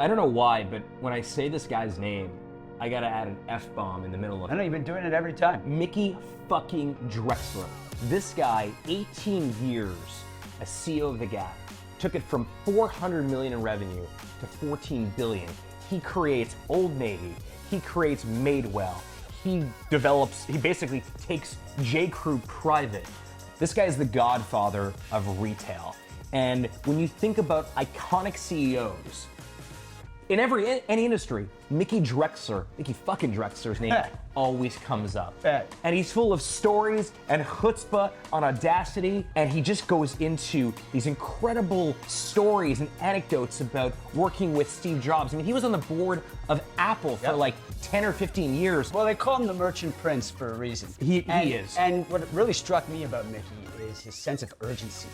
I don't know why, but when I say this guy's name, I gotta add an F-bomb in the middle of it. I know, you've been doing it every time. Mickey fucking Drexler. This guy, 18 years as CEO of the Gap, took it from 400 million in revenue to 14 billion. He creates Old Navy, he creates Madewell, he basically takes J. Crew private. This guy is the godfather of retail. And when you think about iconic CEOs, in any industry, Mickey fucking Drexler's name always comes up. And he's full of stories and chutzpah on audacity, and he just goes into these incredible stories and anecdotes about working with Steve Jobs. I mean, he was on the board of Apple for like 10 or 15 years. Well, they call him the merchant prince for a reason. He is. And what really struck me about Mickey is his sense of urgency,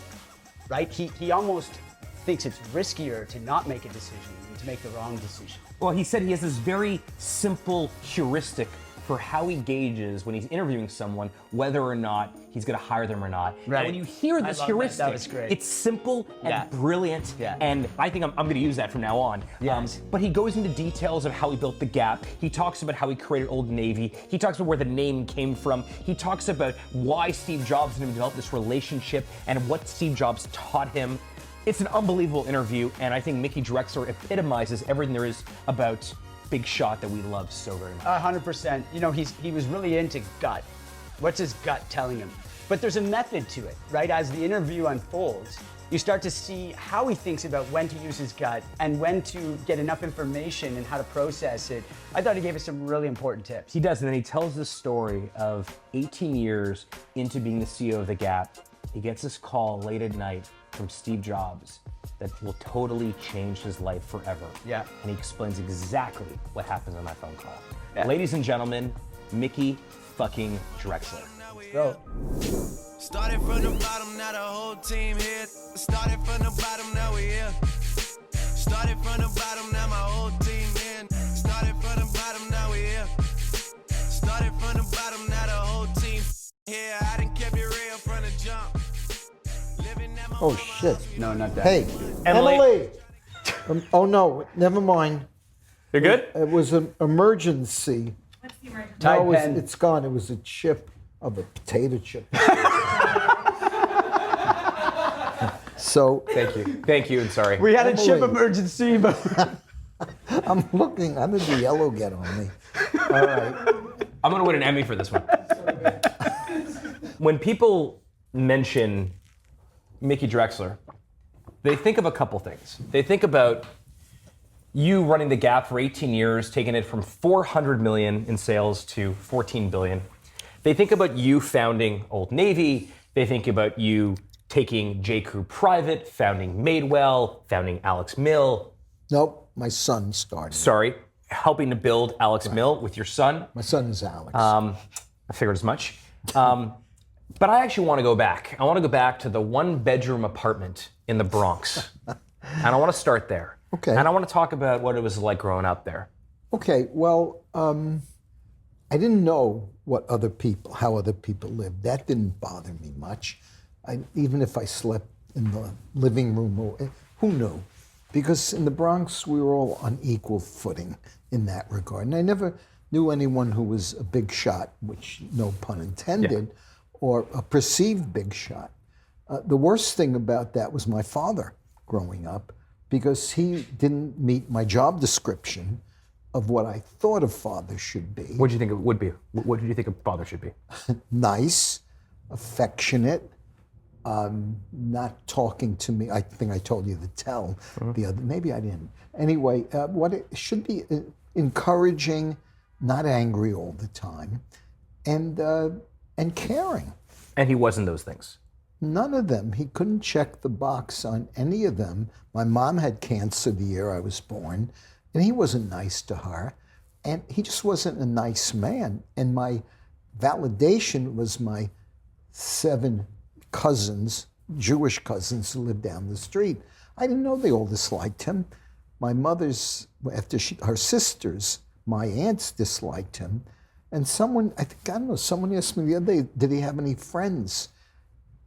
right? He almost thinks it's riskier to not make a decision than to make the wrong decision. Well, he said he has this very simple heuristic for how he gauges when he's interviewing someone whether or not he's going to hire them or not. Right. And when you hear this heuristic, that was great. It's simple and brilliant, and I think I'm going to use that from now on. Yes. But he goes into details of how he built the Gap. He talks about how he created Old Navy. He talks about where the name came from. He talks about why Steve Jobs and him developed this relationship and what Steve Jobs taught him. It's an unbelievable interview, and I think Mickey Drexler epitomizes everything there is about big shot that we love so very much. 100%. You know, he was really into gut. What's his gut telling him? But there's a method to it, right? As the interview unfolds, you start to see how he thinks about when to use his gut and when to get enough information and how to process it. I thought he gave us some really important tips. He does, and then he tells this story of 18 years into being the CEO of the Gap. He gets this call late at night from Steve Jobs that will totally change his life forever. Yeah. And he explains exactly what happens on that phone call. Yeah. Ladies and gentlemen, Mickey fucking Drexler. Go. Started from the bottom, now the whole team here. Started from the bottom, now we here. Started from the bottom, now my whole team in. Started from the bottom, now we here. Started from the bottom, now the whole team here. I done kept it real from the jump. Oh shit. No, not that. Hey, Emily. Oh no, never mind. You're good? It was an emergency. What's the emergency? No, pen. it's gone. It was a chip of a potato chip. So Thank you, and sorry. We had a chip Emily. emergency, but I'm looking. How did the yellow get on me? All right. I'm gonna win an Emmy for this one. When people mention Mickey Drexler, they think of a couple things. They think about you running the Gap for 18 years, taking it from 400 million in sales to 14 billion. They think about you founding Old Navy. They think about you taking J. Crew private, founding Madewell, founding Alex Mill. Nope, my son started. Sorry, helping to build Alex Mill with your son. My son is Alex. I figured as much. But I actually want to go back. I want to go back to the one-bedroom apartment in the Bronx. And I want to start there. Okay. And I want to talk about what it was like growing up there. Okay, well, I didn't know how other people lived. That didn't bother me much. Even if I slept in the living room, who knew? Because in the Bronx, we were all on equal footing in that regard. And I never knew anyone who was a big shot, which no pun intended, or a perceived big shot. The worst thing about that was my father growing up, because he didn't meet my job description of what I thought a father should be. What did you think it would be? What did you think a father should be? Nice, affectionate, not talking to me. I think I told you to tell the other, maybe I didn't. Anyway, what it should be encouraging, not angry all the time, and caring. And he wasn't those things. None of them. He couldn't check the box on any of them. My mom had cancer the year I was born, and he wasn't nice to her. And he just wasn't a nice man. And my validation was my 7 cousins, Jewish cousins who lived down the street. I didn't know they all disliked him. My mother's, her sisters, my aunts disliked him. And someone asked me the other day, did he have any friends?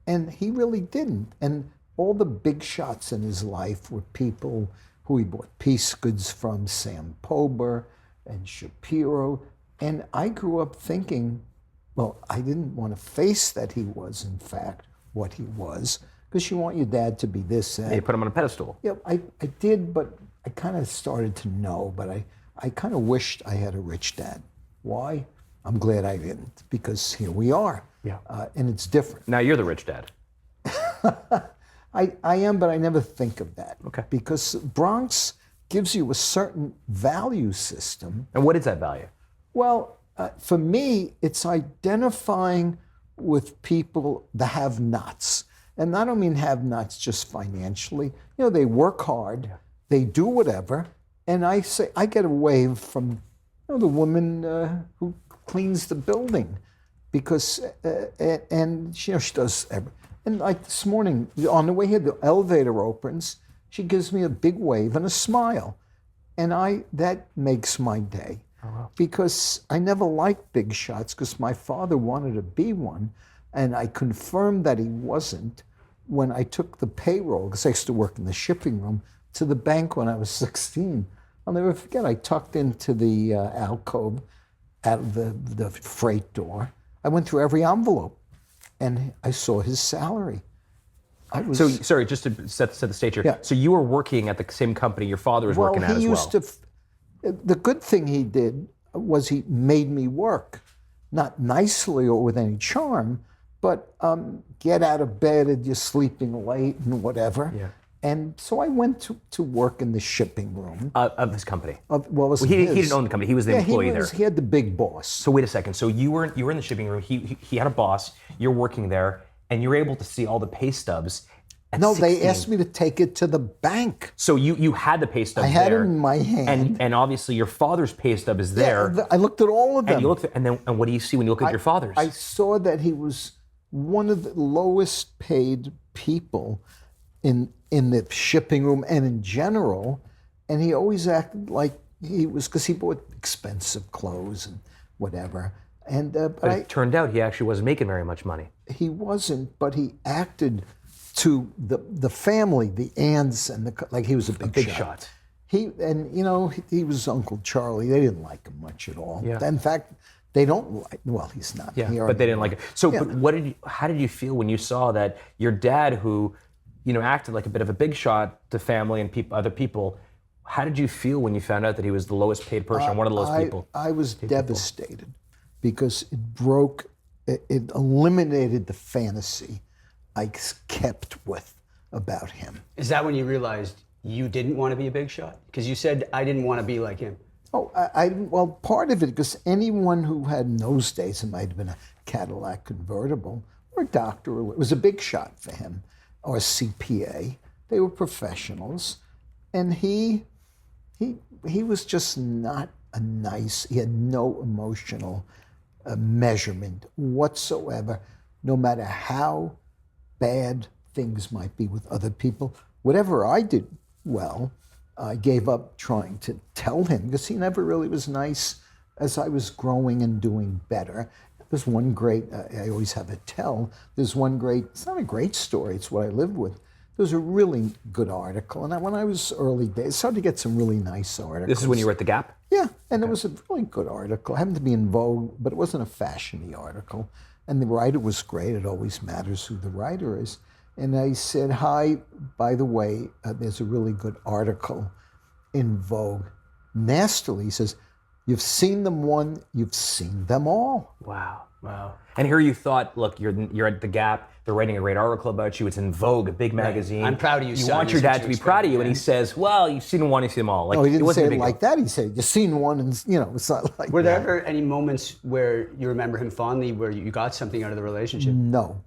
And he really didn't. And all the big shots in his life were people who he bought piece goods from, Sam Pober and Shapiro. And I grew up thinking, well, I didn't want to face that he was, in fact, what he was, because you want your dad to be this. Yeah, you put him on a pedestal. Yeah, I did, but I kind of started to know, but I kind of wished I had a rich dad. Why? I'm glad I didn't, because here we are. Yeah. And it's different. Now you're the rich dad. I am, but I never think of that. Okay. Because Bronx gives you a certain value system. And what is that value? Well, for me, it's identifying with people, the have-nots. And I don't mean have-nots just financially. You know, they work hard, they do whatever, and I say, I get a wave from the woman who cleans the building, because, and she does everything. And like this morning, on the way here, the elevator opens, she gives me a big wave and a smile. And that makes my day. Oh, wow. Because I never liked big shots, because my father wanted to be one, and I confirmed that he wasn't when I took the payroll, because I used to work in the shipping room, to the bank when I was 16. I'll never forget, I tucked into the alcove out of the freight door. I went through every envelope, and I saw his salary. So, sorry, just to set the stage here. Yeah. So you were working at the same company your father was working at as well. He used to, the good thing he did was he made me work, not nicely or with any charm, but get out of bed and you're sleeping late and whatever. Yeah. And so I went to work in the shipping room. Of his company. He didn't own the company. He was the employee there. He had the big boss. So wait a second. So you were in the shipping room. He had a boss. You're working there, and you're able to see all the pay stubs. No, they asked me to take it to the bank. So you had the pay stubs I had there. it in my hand. And obviously your father's pay stub is there. Yeah, I looked at all of them. And you looked and what do you see when you look at your father's? I saw that he was one of the lowest paid people in the shipping room and in general, and he always acted like he was, because he bought expensive clothes and whatever. And but it turned out he actually wasn't making very much money. He wasn't, but he acted to the family, the aunts, and like he was a big shot. He was Uncle Charlie. They didn't like him much at all. Yeah. In fact, they don't like. Well, he's not. Yeah, but they didn't like it. So, Yeah. but how did you feel when you saw that your dad, who, acted like a bit of a big shot to family and other people, how did you feel when you found out that he was the lowest paid person, one of the lowest people? I was devastated, because it eliminated the fantasy I kept with about him. Is that when you realized you didn't want to be a big shot? Because you said, I didn't want to be like him. Oh, well, part of it, because anyone who had in those days, it might have been a Cadillac convertible or a doctor, it was a big shot for him, or a CPA. They were professionals. And he was just not he had no emotional measurement whatsoever, no matter how bad things might be with other people. Whatever I did well, I gave up trying to tell him, because he never really was nice as I was growing and doing better. There's one great, I always have a tell, there's one great, it's not a great story, it's what I lived with. There was a really good article, and when I was early days, I started to get some really nice articles. This is when you were at the Gap? Yeah, and it was a really good article. It happened to be in Vogue, but it wasn't a fashiony article. And the writer was great. It always matters who the writer is. And I said, hi, by the way, there's a really good article in Vogue. Nastily, he says, you've seen them one, you've seen them all. Wow. And here you thought, look, you're at the Gap. They're writing a great article about you. It's in Vogue, a big magazine. I'm proud of you, You son, want is your what dad you to be expect, proud of you, man. and he says, well, you've seen one, you've seen them all. Like, No, he didn't wasn't say a it big like deal. that. He said, you've seen one, and it's not like Were there that. ever any moments where you remember him fondly, where you got something out of the relationship? No,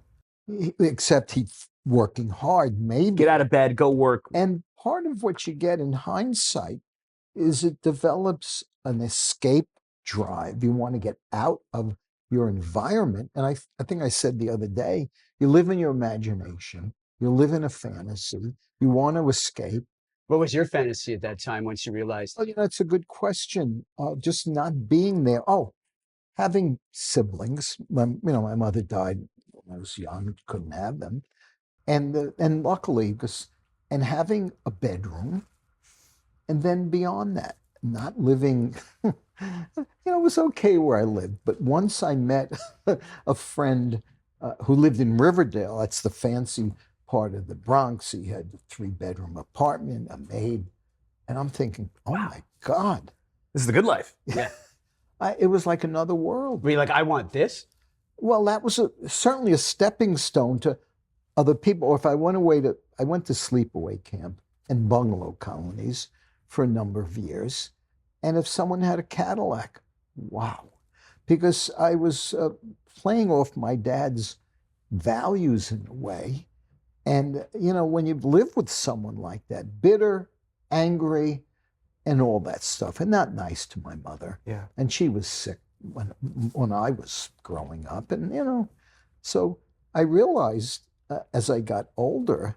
except he's working hard, maybe. Get out of bed, go work. And part of what you get in hindsight is it develops an escape drive. You want to get out of your environment. And I think I said the other day, you live in your imagination, you live in a fantasy, you want to escape. What was your fantasy at that time once you realized? Well, that's a good question. Just not being there. Oh, having siblings. My mother died when I was young, couldn't have them. And luckily, and having a bedroom And then beyond that, not living, it was okay where I lived. But once I met a friend who lived in Riverdale, that's the fancy part of the Bronx. He had a 3-bedroom apartment, a maid. And I'm thinking, oh my God. This is the good life. Yeah. It was like another world. Were you like, I want this? Well, that was certainly a stepping stone to other people. Or if I went to sleepaway camp and bungalow colonies for a number of years. And if someone had a Cadillac, wow. Because I was playing off my dad's values in a way. And, when you live with someone like that, bitter, angry, and all that stuff, and not nice to my mother. Yeah. And she was sick when I was growing up. And, so I realized as I got older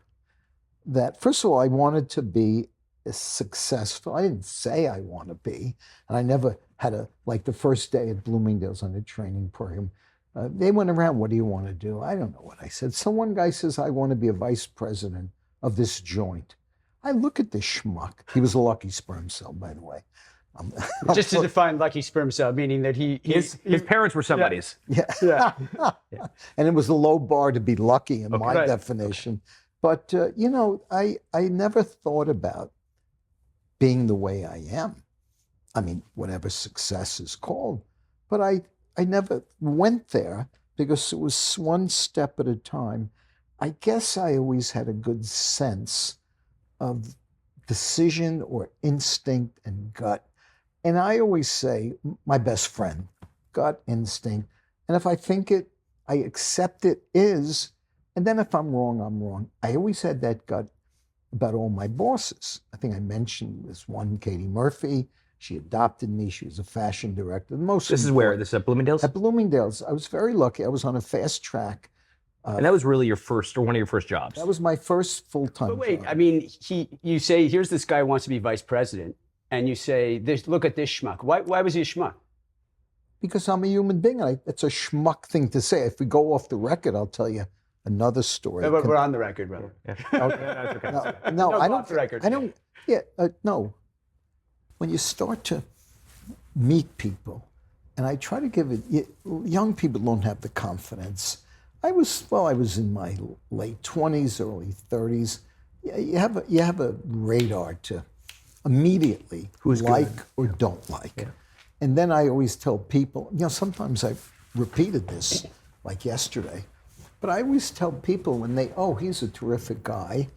that, first of all, I wanted to be successful. I didn't say I want to be. And I never had like the first day at Bloomingdale's on the training program, they went around, what do you want to do? I don't know what I said. So one guy says, I want to be a vice president of this joint. I look at this schmuck. He was a lucky sperm cell, by the way. Just to define lucky sperm cell, meaning that his parents were somebody's. Yeah. And it was a low bar to be lucky in my definition. But, I never thought about being the way I am. I mean, whatever success is called. But I never went there because it was one step at a time. I guess I always had a good sense of decision or instinct and gut. And I always say, my best friend, gut, instinct. And if I think it, I accept it is. And then if I'm wrong, I'm wrong. I always had that gut about all my bosses. I think I mentioned this one, Katie Murphy. She adopted me. She was a fashion director. This is where? This is at Bloomingdale's? At Bloomingdale's. I was very lucky. I was on a fast track. And that was really your first, or one of your first jobs? That was my first full-time But wait, job. I mean, you say, here's this guy who wants to be vice president, and you say, look at this schmuck. Why was he a schmuck? Because I'm a human being. It's a schmuck thing to say. If we go off the record, I'll tell you another story. No, but we're on the record, brother. Yeah. Okay. No, No, I off don't. the record. I don't. Yeah, no. When you start to meet people, and I try to give it. Young people don't have the confidence. I was in my late 20s, early 30s. You have a radar to immediately Who's like good. or don't like. Yeah. And then I always tell people, sometimes I've repeated this, like yesterday, but I always tell people when he's a terrific guy.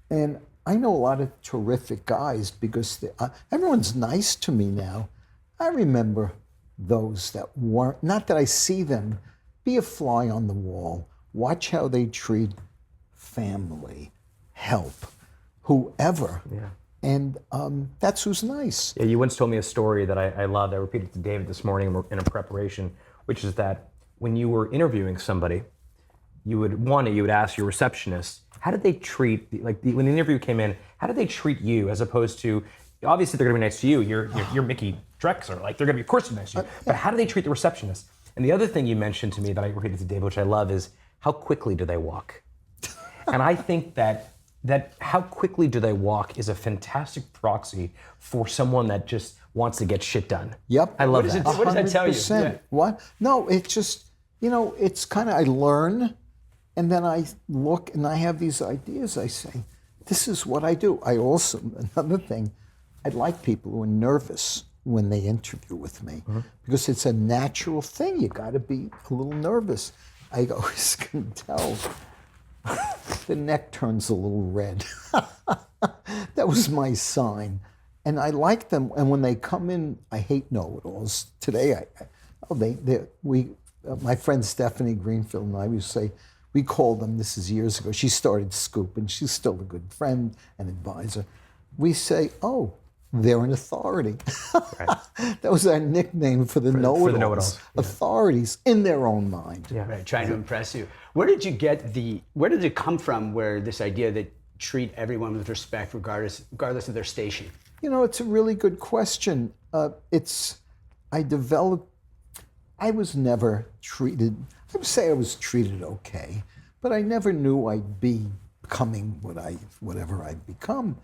And I know a lot of terrific guys because everyone's nice to me now. I remember those that weren't, not that I see them, be a fly on the wall. Watch how they treat family, help, whoever. Yeah. And that's who's nice. Yeah, you once told me a story that I loved. I repeated it to David this morning in a preparation, which is that when you were interviewing somebody, you would ask your receptionist, how did they treat, when the interview came in, how did they treat you as opposed to, obviously they're gonna be nice to you, you're Mickey Drexler, they're gonna be, of course, nice to you, but how do they treat the receptionist? And the other thing you mentioned to me that I repeated to David, which I love, is how quickly do they walk? And I think that how quickly do they walk is a fantastic proxy for someone that just wants to get shit done. Yep. I love that. What does that tell you? 100%. Yeah. What? No, it's just, it's kind of, I learn, and then I look and I have these ideas. I say, this is what I do. I also, another thing, I like people who are nervous when they interview with me, because it's a natural thing. You got to be a little nervous. I always can tell the neck turns a little red. That was my sign. And I like them. And when they come in, I hate know-it-alls. Today, my friend Stephanie Greenfield and I would say, we called them, this is years ago, she started Scoop, and she's still a good friend and advisor. We say, they're an authority. Right. That was our nickname for the know-it-alls. know-it-alls, yeah. Authorities in their own mind. Yeah. Right, trying to impress you. Where did it come from where this idea that treat everyone with respect regardless of their station? It's a really good question. I was never treated, I would say I was treated okay, but I never knew I'd be becoming whatever I'd become.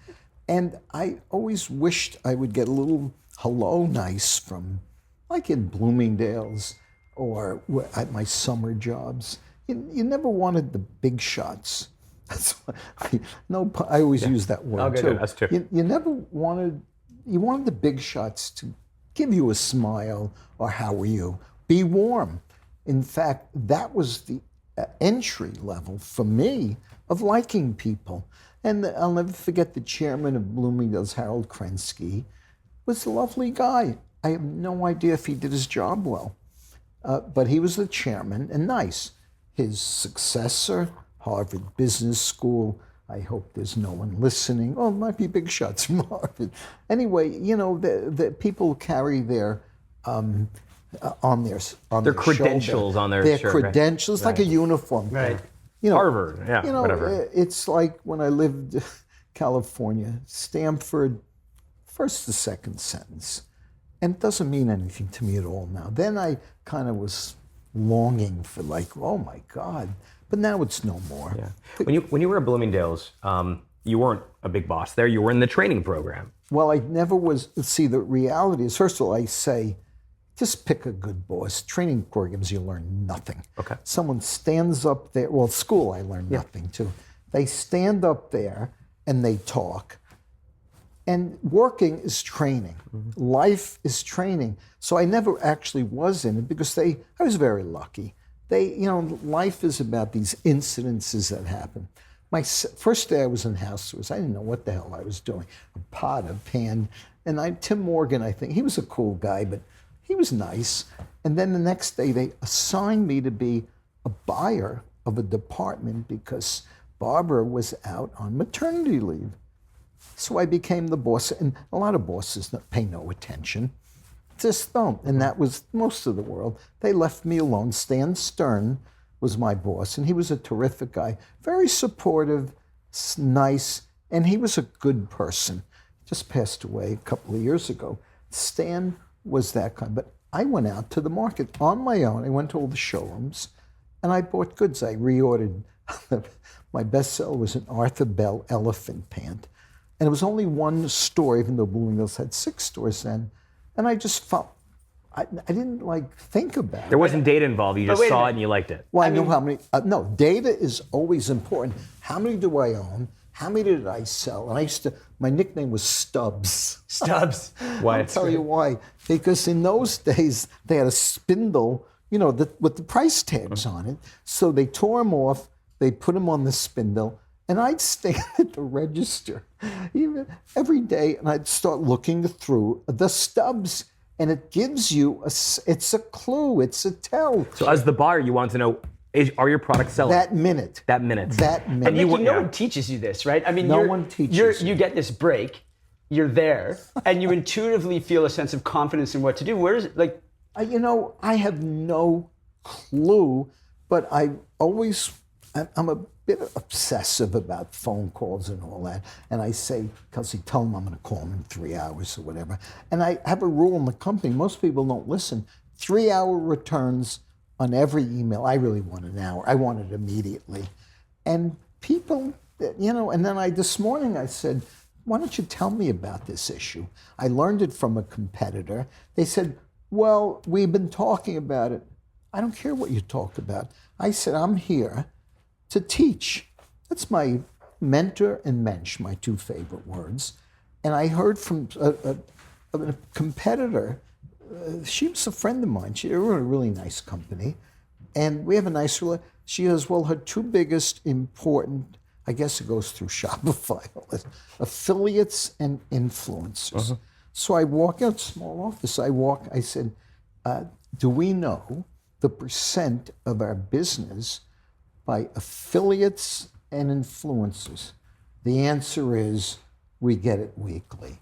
And I always wished I would get a little hello nice from, like in Bloomingdale's or at my summer jobs. You never wanted the big shots. That's what I always use that word Okay, too. that's true. You never wanted, you wanted the big shots to give you a smile or how are you? Be warm. In fact, that was the entry level for me of liking people. And I'll never forget the chairman of Bloomingdale's, Harold Krensky, was a lovely guy. I have no idea if he did his job well, but he was the chairman and nice. His successor, Harvard Business School, I hope there's no one listening. Oh, it might be big shots from Harvard. Anyway, you know, the people carry their on their credentials shoulder. on their their shirt, right? credentials, like a uniform. Right. You know, Harvard, yeah, you know, whatever. It's like when I lived in California, Stanford, first to second sentence. And it doesn't mean anything to me at all now. Then I kind of was longing for like, oh my God. But now it's no more. Yeah. When you were at Bloomingdale's, you weren't a big boss there. You were in the training program. Well, I never was. See, the reality is, first of all, I say, just pick a good boss. Training programs, you learn nothing. Okay. Someone stands up there. Well, school, I learned nothing too. They stand up there and they talk. And working is training. Mm-hmm. Life is training. So I never actually was in it because I was very lucky. Life is about these incidences that happen. My first day I was in house stores, I didn't know what the hell I was doing. A pot, a pan. And Tim Morgan, I think, he was a cool guy, but he was nice. And then the next day they assigned me to be a buyer of a department because Barbara was out on maternity leave. So I became the boss, and a lot of bosses pay no attention. Just don't, and that was most of the world. They left me alone. Stan Stern was my boss, and he was a terrific guy, very supportive, nice, and he was a good person. Just passed away a couple of years ago. Stan was that kind, but I went out to the market on my own. I went to all the showrooms, and I bought goods. I reordered. My bestseller was an Arthur Bell elephant pant. And it was only one store, even though Bloomingdale's had 6 stores then. And I just felt, I didn't think about it. There wasn't data involved. You just saw it and you liked it. Well, I knew how many, no, data is always important. How many do I own? How many did I sell? And my nickname was Stubbs. Stubbs. Why? I'll tell you why. Because in those days, they had a spindle, with the price tags on it. So they tore them off, they put them on the spindle, and I'd stand at the register every day, and I'd start looking through the stubs, and it gives you it's a clue, it's a tell. So as the buyer, you want to know, are your products selling? That minute. That minute. And no one teaches you this, right? I mean, no one teaches you get this break, you're there, and you intuitively feel a sense of confidence in what to do. Where is it? I have no clue, but I'm a bit obsessive about phone calls and all that. And I say, Kelsey, tell them I'm going to call them in 3 hours or whatever. And I have a rule in the company, most people don't listen, 3-hour returns on every email. I really want an hour. I want it immediately. And people, and then this morning I said, why don't you tell me about this issue? I learned it from a competitor. They said, well, we've been talking about it. I don't care what you talk about. I said, I'm here to teach. That's my mentor and mensch, my 2 favorite words. And I heard from a competitor, she was a friend of mine. She was a really nice company. And we have a nice relationship. She goes, well, her 2 biggest important, I guess it goes through Shopify, affiliates and influencers. Uh-huh. So I walk out, small office, I said, do we know the percent of our business by affiliates and influencers? The answer is, we get it weekly.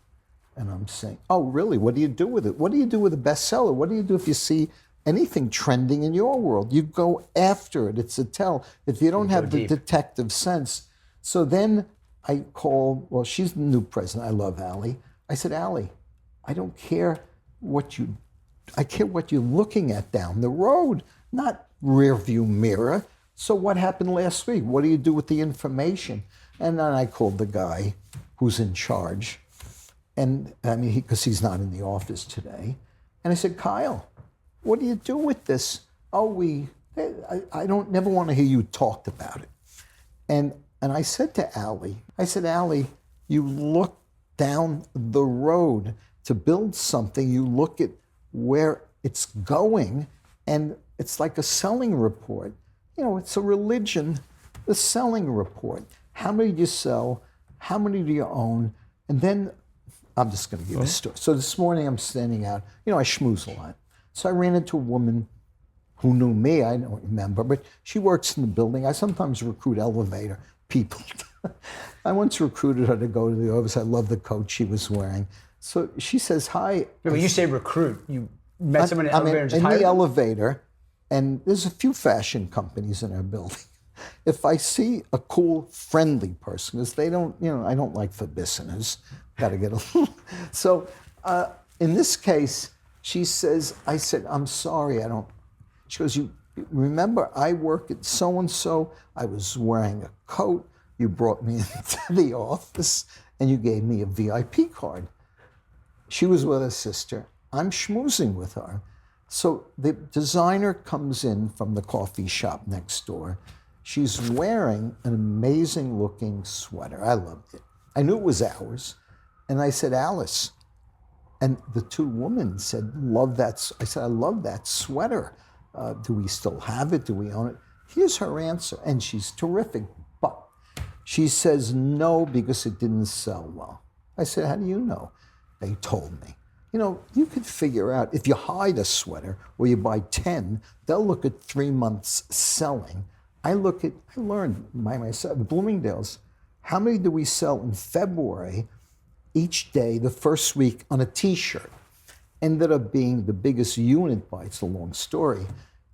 And I'm saying, oh, really? What do you do with it? What do you do with a bestseller? What do you do if you see anything trending in your world? You go after it. It's a tell. If you don't have the detective sense. So then I called, well, she's the new president. I love Allie. I said, Allie, I don't care I care what you're looking at down the road, not rear view mirror. So what happened last week? What do you do with the information? And then I called the guy who's in charge. And I mean, because he's not in the office today. And I said, Kyle, what do you do with this? Oh, I don't never want to hear you talk about it. And I said to Allie, Allie, you look down the road to build something, you look at where it's going, and it's like a selling report. You know, it's a religion, the selling report. How many do you sell? How many do you own? And then I'm just going to give you a story. So this morning I'm standing out. You know, I schmooze a lot. So I ran into a woman who knew me. I don't remember, but she works in the building. I sometimes recruit elevator people. I once recruited her to go to the office. I love the coat she was wearing. So she says, hi. When you say recruit, you met someone in the I'm elevator and just in hired the them? elevator, and there's a few fashion companies in our building. If I see a cool, friendly person, because they don't, you know, I don't like for business. Got to get a little. So in this case, she says, I said, I'm sorry, I don't. She goes, you remember I work at so-and-so, I was wearing a coat, you brought me into the office, and you gave me a VIP card. She was with her sister. I'm schmoozing with her. So the designer comes in from the coffee shop next door. She's wearing an amazing looking sweater. I loved it. I knew it was ours. And I said, Alice. And the two women said, love that. I said, I love that sweater. Do we still have it? Do we own it? Here's her answer. And she's terrific. But she says no, because it didn't sell well. I said, how do you know? They told me. You know, you could figure out, if you hide a sweater or you buy 10, they'll look at 3 months selling. I learned by myself, Bloomingdale's, how many do we sell in February each day, the first week, on a T-shirt? Ended up being the biggest unit buy. It's a long story.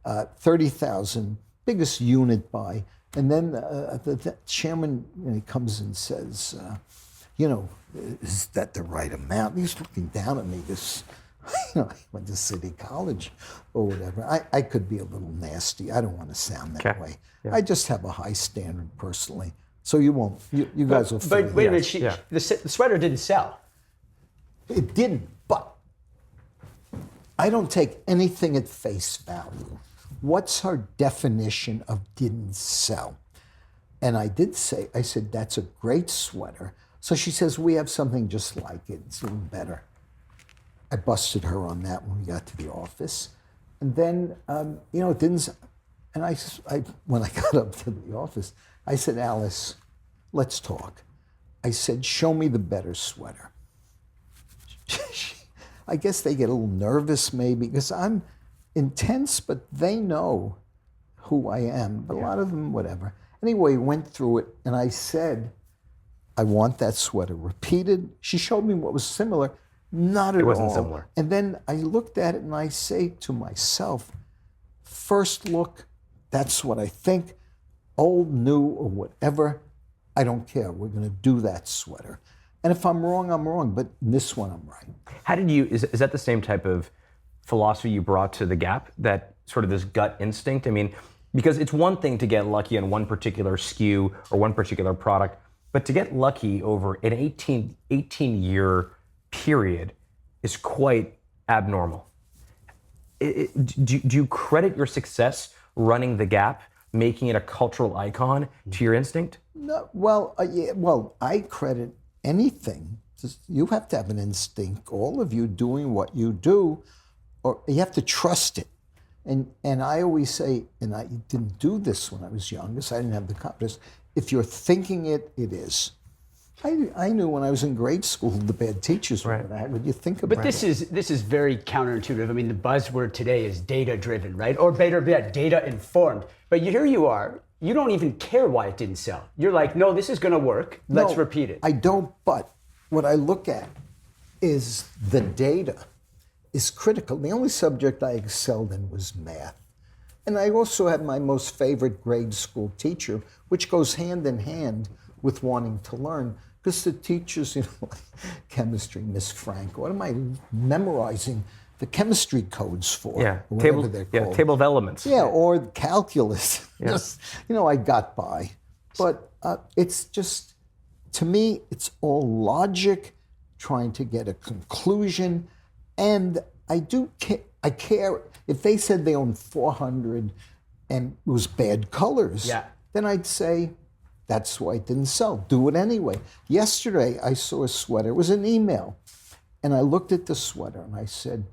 30,000, biggest unit buy. And then the chairman, you know, he comes and says, you know, is that the right amount? He's looking down at me. This, you know, I went to City College or whatever. I could be a little nasty. I don't want to sound that way. Yeah. I just have a high standard personally. So you won't. You guys will. But wait a minute. The sweater didn't sell. It didn't. But I don't take anything at face value. What's her definition of didn't sell? And I did say, I said, that's a great sweater. So she says, we have something just like it. It's a little better. I busted her on that when we got to the office. And then, you know, it didn't, and I, when I got up to the office, I said, Alice, let's talk. I said, show me the better sweater. I guess they get a little nervous maybe, because I'm intense, but they know who I am. But a lot of them, whatever. Anyway, went through it, and I said, I want that sweater repeated. She showed me what was similar. Not at all. It wasn't similar. And then I looked at it and I say to myself, first look, that's what I think. Old, new, or whatever, I don't care. We're going to do that sweater. And if I'm wrong, I'm wrong. But in this one, I'm right. How did you, is that the same type of philosophy you brought to the Gap, that sort of this gut instinct? I mean, because it's one thing to get lucky on one particular SKU or one particular product, but to get lucky over an 18-year period is quite abnormal. Do you credit your success running the Gap, making it a cultural icon, to your instinct? No, well, well, I credit anything. You have to have an instinct, all of you doing what you do, or you have to trust it. And I always say, and I didn't do this when I was young, because I didn't have the confidence, if you're thinking it, it is. I knew when I was in grade school the bad teachers were. Right. What you think about it? But this is very counterintuitive. I mean, the buzzword today is data-driven, right? Or better yet, data-informed. But here you are. You don't even care why it didn't sell. You're like, no, this is going to work. Let's repeat it. I don't. But what I look at is the data is critical. The only subject I excelled in was math. And I also had my most favorite grade school teacher, which goes hand in hand with wanting to learn. Because the teachers, you know, like chemistry, Miss Frank, what am I memorizing the chemistry codes for? Yeah, table of elements. Yeah, or calculus. Yeah. Just, you know, I got by. But it's just, To me, it's all logic, trying to get a conclusion, and I care if they said they own 400 and it was bad colors. Yeah. Then I'd say, that's why it didn't sell. Do it anyway. Yesterday, I saw a sweater. It was an email. And I looked at the sweater and I said,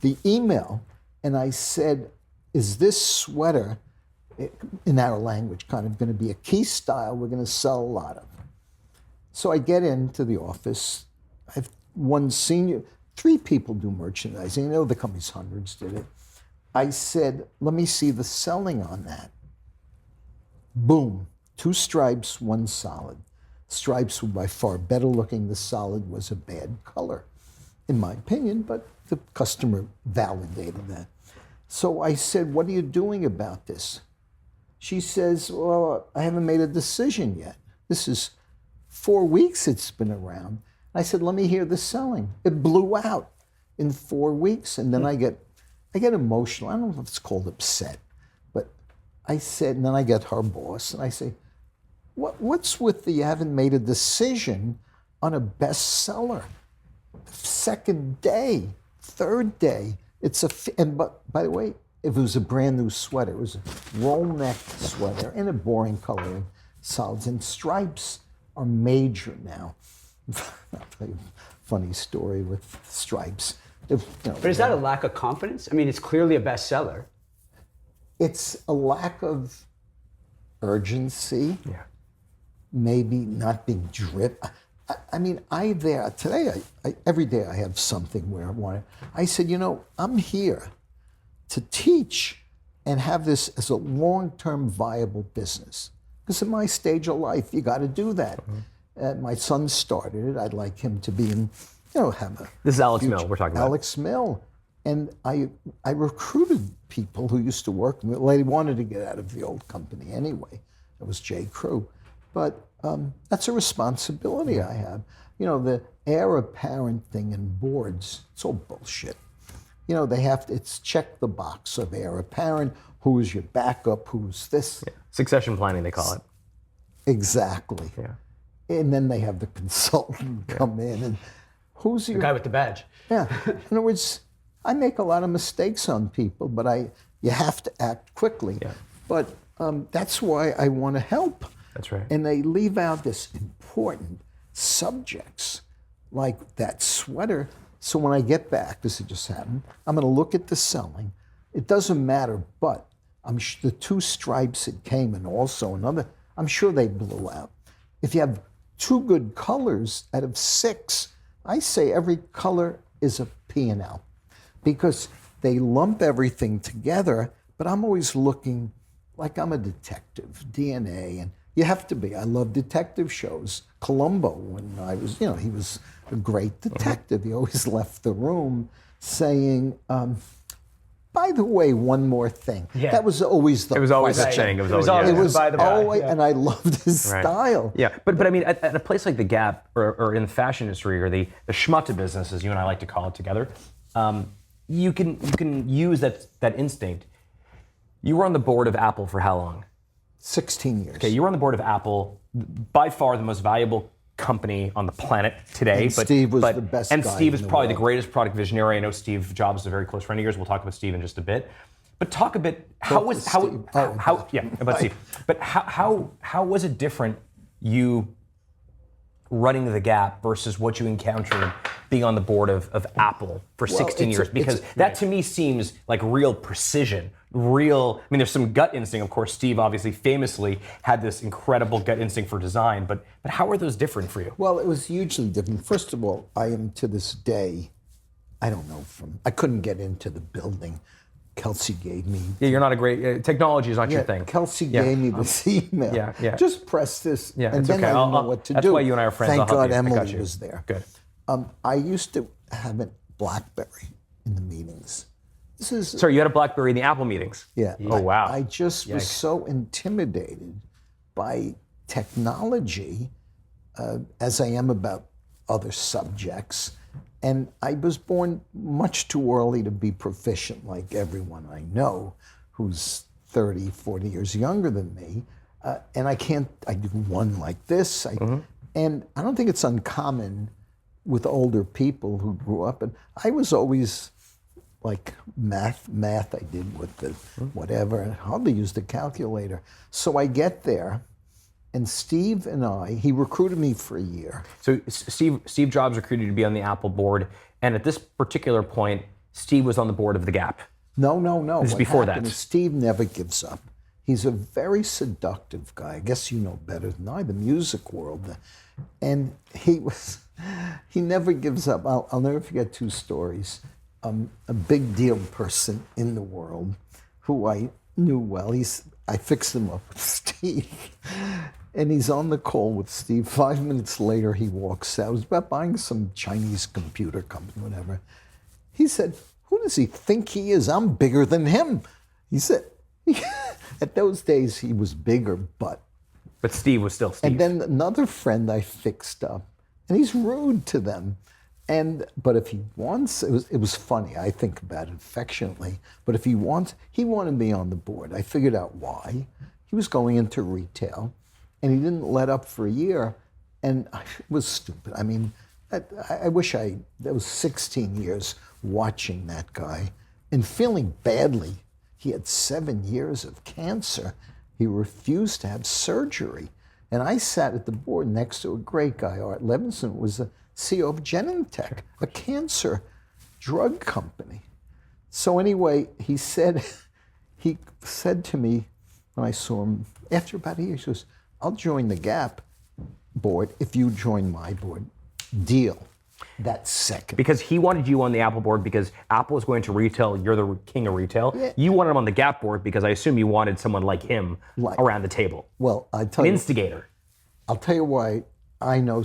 the email, and I said, is this sweater, in our language, kind of going to be a key style we're going to sell a lot of? So I get into the office. I have one senior, 3 people do merchandising. You know, the company's hundreds did it. I said, let me see the selling on that. Boom, 2 stripes, 1 solid. Stripes were by far better looking. The solid was a bad color, in my opinion, but the customer validated that. So I said, what are you doing about this? She says, well, I haven't made a decision yet. This is 4 weeks it's been around. I said, let me hear the selling. It blew out in 4 weeks. And then I get emotional. I don't know if it's called upset, but I said, and then I get her boss and I say, what's with the you haven't made a decision on a bestseller? Second day, third day, but by the way, if it was a brand new sweater, it was a roll neck sweater in a boring color, solids, and stripes are major now. I'll tell you a funny story with stripes. But is that a lack of confidence? I mean, it's clearly a bestseller. It's a lack of urgency. Yeah. Maybe not being driven. I mean, today, every day I have something where I want to. I said, I'm here to teach and have this as a long-term viable business. Because in my stage of life, you got to do that. My son started it. I'd like him to be in, have a. This is Alex Mill we're talking about. Alex Mill. And I recruited people who used to work. They wanted to get out of the old company anyway. That was J. Crew. But that's a responsibility I have. The heir apparent thing in boards, it's all bullshit. It's check the box of heir apparent, who's your backup, who's this. Yeah. Succession planning, they call it. Exactly. Yeah. And then they have the consultant come in and who's your... The guy with the badge. Yeah. In other words, I make a lot of mistakes on people, but you have to act quickly. Yeah. But that's why I want to help. That's right. And they leave out this important subjects like that sweater. So when I get back, this had just happened, I'm going to look at the selling. It doesn't matter, but the 2 stripes it came and also another, I'm sure they blew out. If you have 2 good colors out of 6, I say every color is a P&L because they lump everything together, but I'm always looking like I'm a detective, DNA, and you have to be. I love detective shows. Columbo, when I was, he was a great detective. He always left the room saying, by the way, one more thing. Yeah. That was always the It was always a question. thing. It was always by the by. Always, Yeah. and I loved his style. Yeah, but I mean, at a place like the Gap, or in the fashion industry, or the schmutta business, as you and I like to call it together, you can use that instinct. You were on the board of Apple for how long? 16 years. Okay, you were on the board of Apple, by far the most valuable company on the planet today. And Steve was the best And guy Steve is in the probably the world. great's product visionary. I know Steve Jobs is a very close friend of yours. We'll talk about Steve in just a bit. But talk a bit, how was it different, you running the Gap versus what you encountered being on the board of Apple for 16 years? Because that to me seems like real precision, there's some gut instinct. Of course, Steve obviously famously had this incredible gut instinct for design, but how are those different for you? Well, it was hugely different. First of all, I am to this day, I couldn't get into the building. Kelsey gave me. Yeah, you're not a great, technology is not your thing. Kelsey gave me this email. Yeah. Just press this. Yeah, and it's then okay. I didn't know what to do. That's why you and I are friends. Thank I'll help God you. I got Emily you. was there. Good. I used to have a BlackBerry in the meetings. Sorry, you had a BlackBerry in the Apple meetings? Yeah. Oh, wow. I just was so intimidated by technology as I am about other subjects. And I was born much too early to be proficient like everyone I know who's 30, 40 years younger than me. And I do one like this. And I don't think it's uncommon with older people who grew up. And I was always like math I did with the whatever, and hardly used a calculator. So I get there, and Steve and he recruited me for a year. So Steve Jobs recruited you to be on the Apple board, and at this particular point, Steve was on the board of the Gap. No. This is What before happened that. is Steve never gives up. He's a very seductive guy. I guess you know better than I, the music world. And he never gives up. I'll never forget two stories. A big deal person in the world who I knew well. I fixed him up with Steve. And he's on the call with Steve. 5 minutes later, he walks out. It was about buying some Chinese computer company, whatever. He said, "Who does he think he is? I'm bigger than him." He said, at those days, he was bigger, but Steve was still Steve. and then another friend I fixed up, and he's rude to them. But if he wants, it was funny. I think about it affectionately. But if he wanted me on the board. I figured out why. He was going into retail, and he didn't let up for a year, and it was stupid. I mean, I wish that was 16 years watching that guy and feeling badly. He had 7 years of cancer. He refused to have surgery. And I sat at the board next to a great guy, Art Levinson, was the CEO of Genentech, a cancer drug company. So anyway, he said to me when I saw him, after about a year, he goes, "I'll join the Gap board if you join my board." Deal. That second. Because he wanted you on the Apple board because Apple is going to retail, you're the king of retail. Yeah. You wanted him on the Gap board because I assume you wanted someone like him around the table. Well, An instigator. I'll tell you why I know,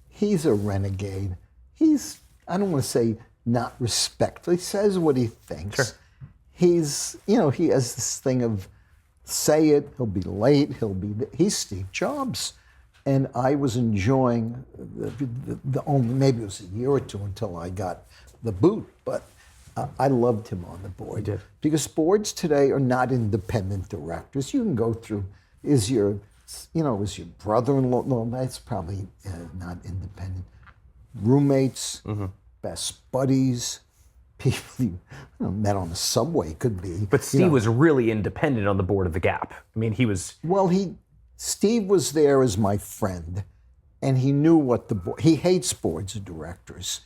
he's a renegade. I don't want to say not respectful. He says what he thinks. Sure. He has this thing of say it, he'll be late, he's Steve Jobs. And I was enjoying the only, maybe it was a year or two until I got the boot, but I loved him on the board. You did. Because boards today are not independent directors. You can go through, is your brother-in-law, no, that's probably not independent. Roommates, best buddies, people you met on the subway could be. But Steve was really independent on the board of the Gap. I mean, he was... Well, Steve was there as my friend, and he knew what he hates boards of directors.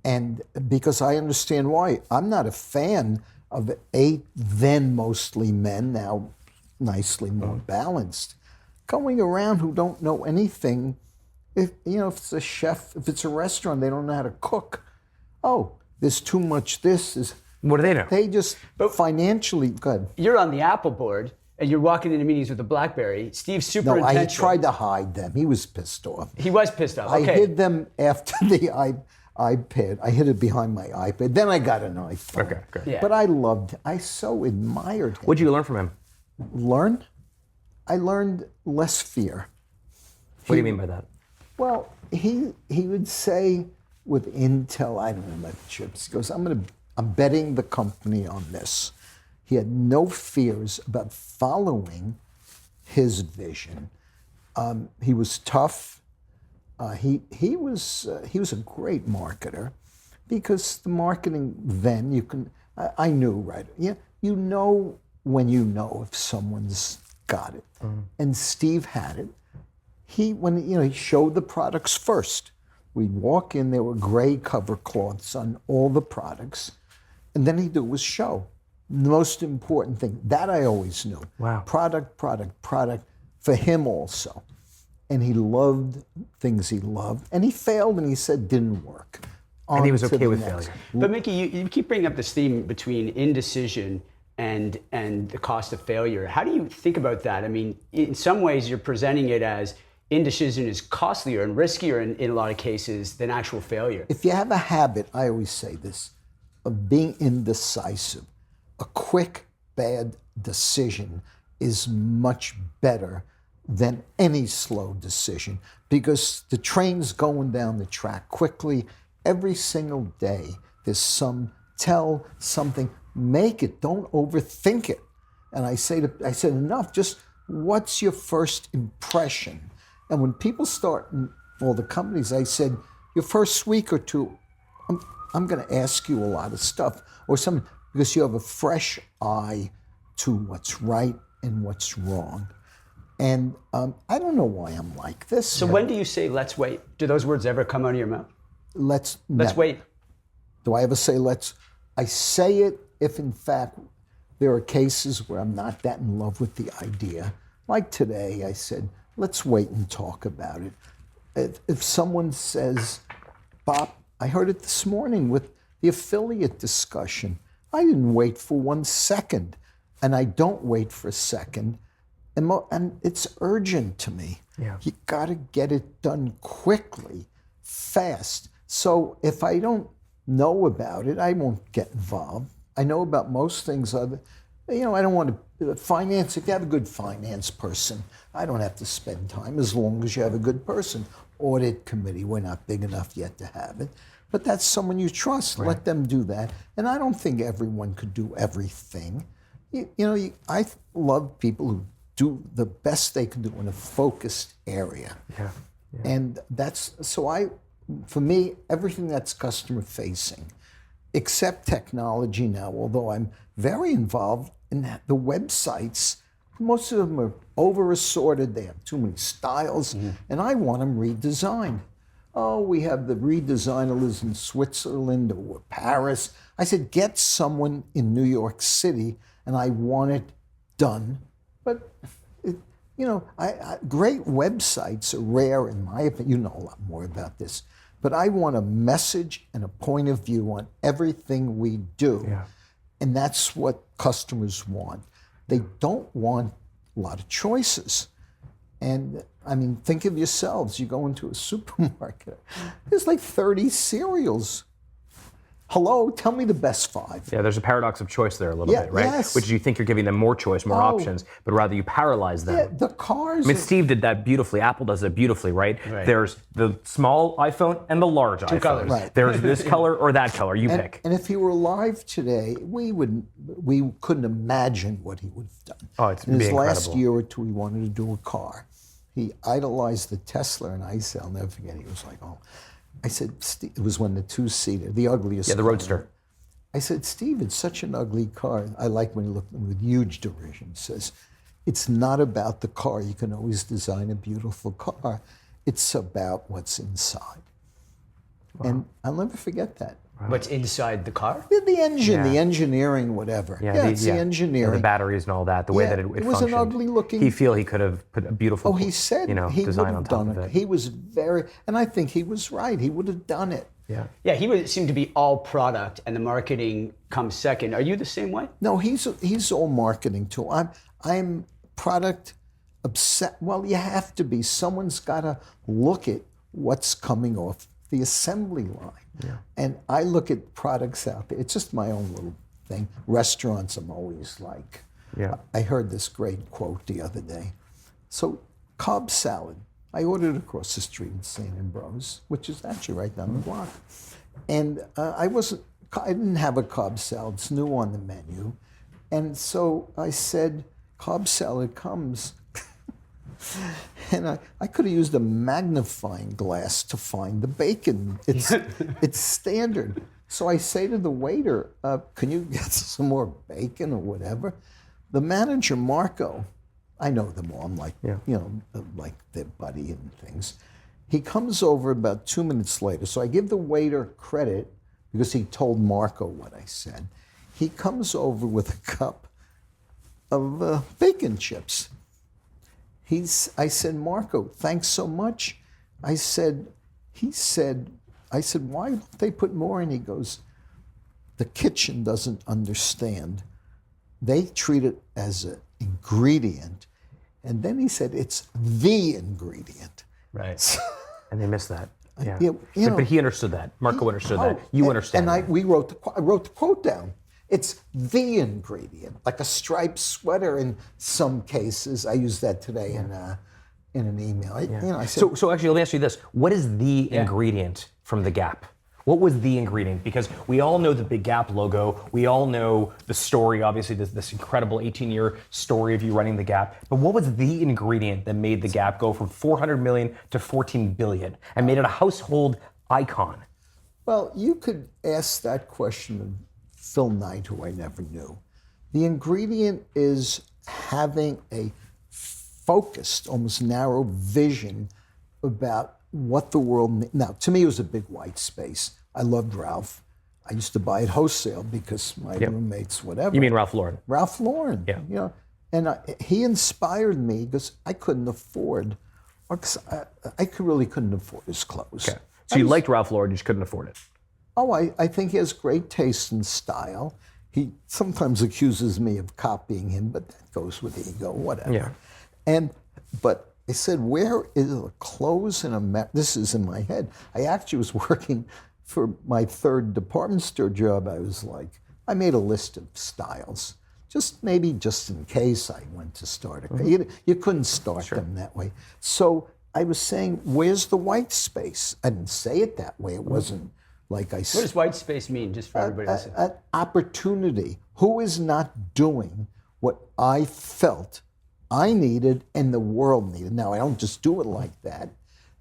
And because I understand why. I'm not a fan of 8 then mostly men, now nicely more balanced, going around who don't know anything. If it's a chef, if it's a restaurant, they don't know how to cook. Oh, there's too much this. What do they know? They just financially, good. You're on the Apple board, and you're walking into meetings with a BlackBerry. Steve's super No, I intentional. tried to hide them. He was pissed off. He was pissed off. I Okay. hid them after the iPad. I hid it behind my iPad. Then I got an iPhone. Okay, good. Yeah. But I so admired him. What did you learn from him? Learn? I learned less fear. What do you mean by that? Well, he would say with Intel, I don't know about chips. He goes, I'm betting the company on this. He had no fears about following his vision. He was tough. He was a great marketer, because the marketing then I knew right. Yeah, you know when you know if someone's got it, and Steve had it. He showed the products first. We'd walk in, there were gray cover cloths on all the products, and then he'd do was show. The most important thing, that I always knew. Wow. Product for him also. And he loved things he loved. And he failed, and he said didn't work. And he was On to okay the with next. failure. But Mickey, you keep bringing up this theme between indecision and the cost of failure. How do you think about that? I mean, in some ways, you're presenting it as indecision is costlier and riskier in a lot of cases than actual failure. If you have a habit, I always say this, of being indecisive, a quick, bad decision is much better than any slow decision, because the train's going down the track quickly. Every single day, there's something, make it, don't overthink it. And I said, enough, just what's your first impression? And when people start in all the companies, I said, your first week or two, I'm going to ask you a lot of stuff or something because you have a fresh eye to what's right and what's wrong. And I don't know why I'm like this. So when do you say, let's wait? Do those words ever come out of your mouth? Let's wait. Do I ever say let's? I say it if in fact there are cases where I'm not that in love with the idea. Like today, I said, let's wait and talk about it. If someone says, Bob, I heard it this morning with the affiliate discussion. I didn't wait for 1 second, and I don't wait for a second. And it's urgent to me. Yeah. You got to get it done quickly, fast. So if I don't know about it, I won't get involved. I know about most things. I don't want to finance. If you have a good finance person, I don't have to spend time as long as you have a good person. Audit committee, we're not big enough yet to have it. But that's someone you trust. Right. Let them do that. And I don't think everyone could do everything. I love people who do the best they can do in a focused area. Yeah. And for me, everything that's customer facing, except technology now, although I'm very involved in the websites, most of them are over assorted, they have too many styles, and I want them redesigned. Oh, we have the redesigner lives in Switzerland or Paris. I said, get someone in New York City, and I want it done. But, great websites are rare in my opinion. You know a lot more about this. But I want a message and a point of view on everything we do. Yeah. And that's what customers want. They don't want a lot of choices. And I mean, think of yourselves. You go into a supermarket, there's like 30 cereals. Hello, tell me the best 5. Yeah, there's a paradox of choice there a little bit, right? Yes. Which you think you're giving them more choice, more options, but rather you paralyze them. Yeah, the cars. I mean, Steve did that beautifully. Apple does it beautifully, right? There's the small iPhone and the large iPhone. colors. Right. There's this color or that color. You pick. And if he were alive today, we couldn't imagine what he would have done. Oh, it's In his last incredible. year or two, he wanted to do a car. He idolized the Tesla, and I said, I'll never forget. He was like, oh. I said, Steve, it was when the 2-seater, the ugliest. Yeah, the car. Roadster. I said, Steve, it's such an ugly car. I like when he looked at me with huge derision. He says, it's not about the car. You can always design a beautiful car. It's about what's inside. Wow. And I'll never forget that. What's inside the car? The engine, the engineering, whatever. Yeah, the engineering. The batteries and all that, the way that it it was functioned. an ugly looking. He could have put a beautiful, he said he would design on have top done of it. He was and I think he was right. He would have done it. Yeah. Yeah, he would seem to be all product and the marketing comes second. Are you the same way? No, he's all marketing too. I'm product obsessed. Well, you have to be. Someone's got to look at what's coming off the assembly line. Yeah. And I look at products out there. It's just my own little thing. Restaurants, I'm always like. Yeah. I heard this great quote the other day. So, Cobb salad. I ordered it across the street in St. Ambrose, which is actually right down the block. And I didn't have a Cobb salad. It's new on the menu. And so I said, Cobb salad comes. And I could have used a magnifying glass to find the bacon. It's standard. So I say to the waiter, can you get some more bacon or whatever? The manager, Marco, I know them all. I'm like, like their buddy and things. He comes over about 2 minutes later. So I give the waiter credit because he told Marco what I said. He comes over with a cup of bacon chips. I said, Marco, thanks so much. I said, why don't they put more in? He goes, the kitchen doesn't understand. They treat it as an ingredient. And then he said, it's the ingredient. Right. And they missed that. Yeah. But he understood that. Marco understood that. You understand and that. I wrote the quote down. It's the ingredient, like a striped sweater in some cases. I used that today in an email. I said, so actually, let me ask you this. What is the ingredient from the Gap? What was the ingredient? Because we all know the Big Gap logo. We all know the story, obviously, this incredible 18-year story of you running the Gap. But what was the ingredient that made the Gap go from 400 million to 14 billion and made it a household icon? Well, you could ask that question of Phil Knight, who I never knew. The ingredient is having a focused, almost narrow vision about what the world needs. Now, to me, it was a big white space. I loved Ralph. I used to buy it wholesale because my roommates, whatever. You mean Ralph Lauren? Ralph Lauren. Yeah. You know, and he inspired me because I couldn't afford, or 'cause I really couldn't afford his clothes. Okay. So you liked Ralph Lauren, you just couldn't afford it. Oh, I think he has great taste and style. He sometimes accuses me of copying him, but that goes with ego, whatever. Yeah. But I said, where is the clothes in America? This is in my head. I actually was working for my third department store job. I was like, I made a list of styles, just in case I went to start a. You couldn't start them that way. So I was saying, where's the white space? I didn't say it that way. It wasn't like I said. What does white space mean, just for everybody else? An opportunity. Who is not doing what I felt I needed and the world needed? Now, I don't just do it like that,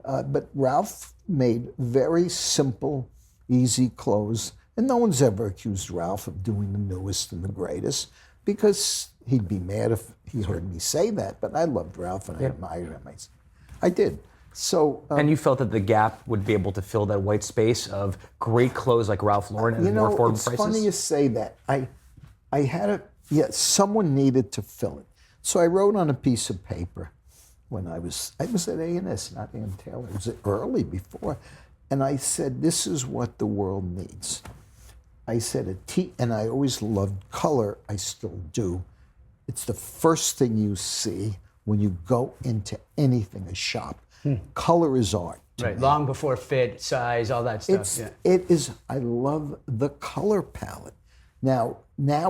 but Ralph made very simple, easy clothes, and no one's ever accused Ralph of doing the newest and the greatest, because he'd be mad if he heard me say that, but I loved Ralph and I admired him. I did. So, and you felt that the Gap would be able to fill that white space of great clothes like Ralph Lauren at more affordable prices? It's funny you say that. I had someone needed to fill it. So I wrote on a piece of paper when I was at A&S, not Ann Taylor. It was early before. And I said, this is what the world needs. I said, and I always loved color. I still do. It's the first thing you see when you go into anything, a shop. Color is art. Right, long before fit, size, all that stuff. It is, I love the color palette. Now